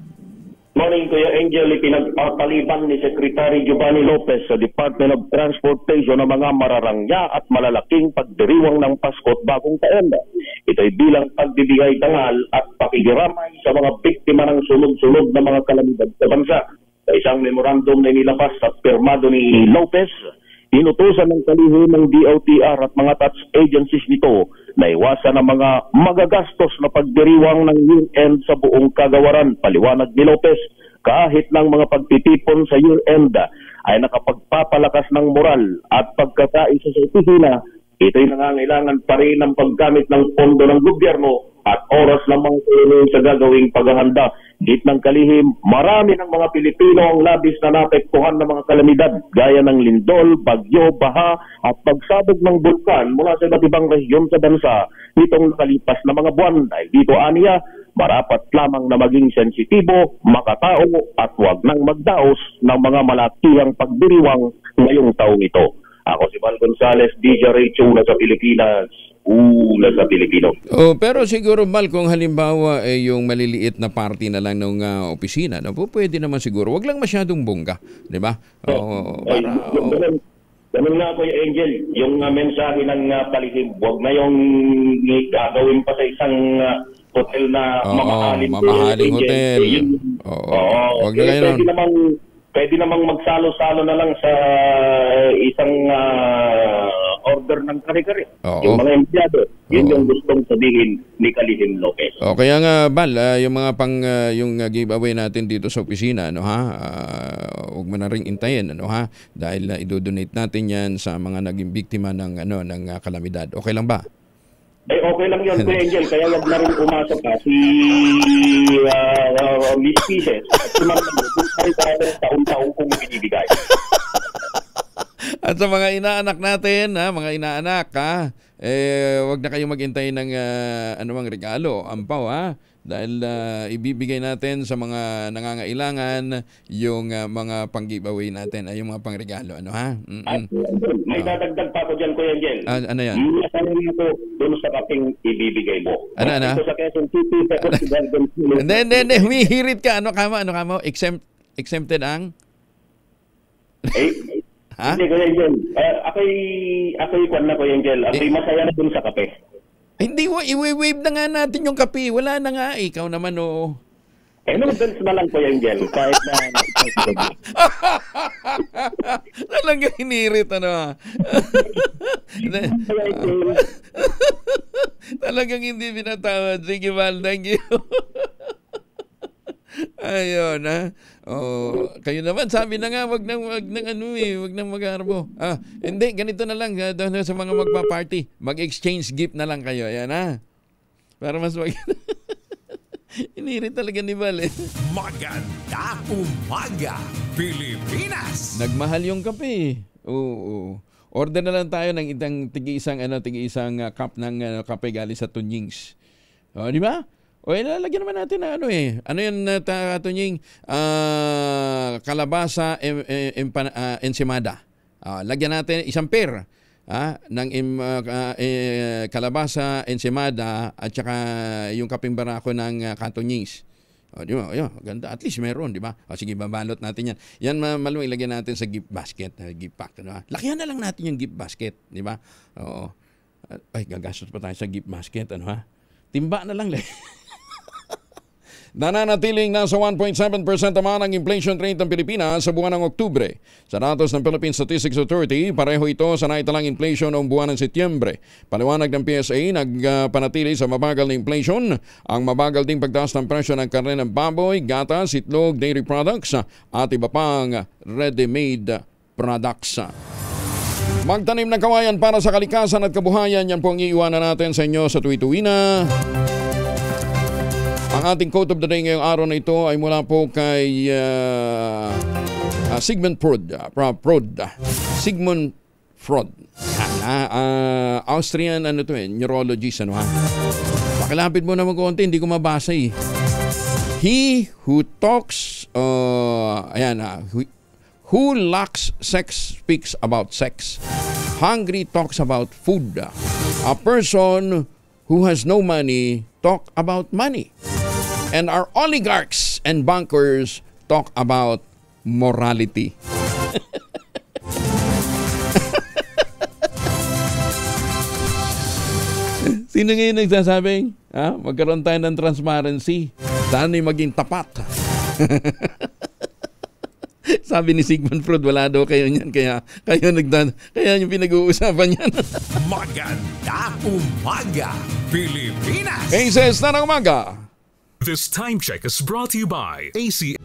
Morning, Kuya Angel. Pinagpapaliban ni Secretary Giovanni Lopez sa Department of Transportation ng mga mararangya at malalaking pagdiriwang ng Pasko at Bagong Taon. Ito'y bilang pagbibigay dangal at pakikiramay sa mga biktima ng sunod-sunod na mga kalamidad sa bansa. Sa isang memorandum na nilabas at pirmado ni Lopez, inutusan ng kalihim ng DOTR at mga touch agencies nito na iwasan ang mga magagastos na pagdiriwang ng year-end sa buong kagawaran. Paliwanag ni Lopez, kahit ng mga pagtitipon sa year-end ay nakapagpapalakas ng moral at pagkakaisa sa opisina, ito'y nangangailangan pa rin ng paggamit ng pondo ng gobyerno at oras lamang sa gagawing paghahanda. Git ng kalihim, marami ng mga Pilipino ang labis na naapektuhan ng mga kalamidad gaya ng lindol, bagyo, baha at pagsabog ng bulkan mula sa iba't ibang rehiyon sa bansa nitong nakalipas na mga buwan. Dahil dito aniya, marapat lamang na maging sensitibo, makatao at huwag nang magdaos ng mga malakihang pagdiriwang ngayong taong ito. Ako si Val Gonzalez, DZRH, una sa Pilipinas, una sa Pilipino. Pero siguro, Val, kung halimbawa yung maliliit na party na lang ng opisina, no, pwede naman siguro. Wag lang masyadong bongga, di ba? Ganun nga, Kuya Angel, yung mensahe ng palihim, huwag na yung gagawin pa sa isang hotel na mamahaling hotel. Huwag na kayo Pwede namang magsalo-salo na lang sa isang order ng kare-kare. Yung mga empleyado, yun yung gustong sabihin ni Kalihim Lopez. Kaya nga, Bal, yung mga yung giveaway natin dito sa opisina, no, ha? Huwag mo na ring intayin, ano, ha? Dahil idodonate natin yan sa mga naging biktima ng kalamidad. Okay lang ba? Okay lang yun, Kuya Angel. Kaya wag na rin umasok si Miss Pieces. At si taon-taon kong binibigay. At sa mga inaanak natin, mga inaanak, wag na kayong maghintay ng anumang regalo, ampaw, dahil ibibigay natin sa mga nangangailangan yung mga pang-giveaway natin, ay yung mga pang-regalo, May dadagdag pa ako dyan, Kuya Angel. Ano yan? Yung ko doon sa kaping ibibigay mo. Ano? Ito sa Quezon City, Hindi, humihirit ka. Ano ka mo? Exempted ang? Hindi, Kuya Angel. Ako'y kwan na, Kuya Angel. Ako'y masaya na dun sa kape. Hindi, i-wave na nga natin yung kape. Wala na nga. Ikaw naman, oo. Noodles na lang, Kuya Angel. Kahit na... Talagang hinirit, Talagang hindi binatawad. Sige, Val, thank you. Ayun, kayo naman, sabi na nga, wag nang mag-arbo. Hindi, ganito na lang, sa mga magpa-party, mag-exchange gift na lang kayo. Ayan, para mas inirit talaga ni Val, Maganda umaga, Pilipinas! Nagmahal yung kape. Oo. Order na lang tayo ng tig-isang cup ng kape galing sa Tunyings. Di ba? Lalagyan naman natin na Ano yun, Tunying? Kalabasa ensimada. Lagyan natin isang pair ng kalabasa ensimada at saka yung kaping barako ng Katunyings. Di ba? Ganda. At least meron, di ba? Sige, babalot natin yan. Yan maluwing ilagyan natin sa gift basket, gift pack. Diba? Lakihan na lang natin yung gift basket, di ba? Oo. Ay, gagastos pa tayo sa gift basket, Timba na lang. Nananatiling nasa 1.7% naman ang inflation rate ng Pilipinas sa buwan ng Oktubre. Sa datos ng Philippine Statistics Authority, pareho ito sa naitalang inflation noong buwan ng Setyembre. Paliwanag ng PSA, nagpanatili sa mabagal na inflation ang mabagal ding pagtaas ng presyo ng karne ng baboy, gatas, itlog, dairy products at iba pang ready-made products. Magtanim ng kawayan para sa kalikasan at kabuhayan, yan po ang iiwanan natin sa inyo sa tuwi-tuwi na. Ang ating quote of the day ngayong araw na ito ay mula po kay Sigmund Freud. Sigmund Freud. Austrian neurologist. Pakilapit mo naman konti, hindi ko mabasa eh. He who talks, who lacks sex speaks about sex. Hungry talks about food. A person who has no money talk about money. And our oligarchs and bankers talk about morality. Sino ngayon nagsasabing? Magkaroon tayo ng transparency. Sana'y maging tapat. Sabi ni Sigmund Freud, wala daw kayo niyan. Kaya yung pinag-uusapan niyan. Maganda umaga, Pilipinas! Cases na ng umaga. This time check is brought to you by AC.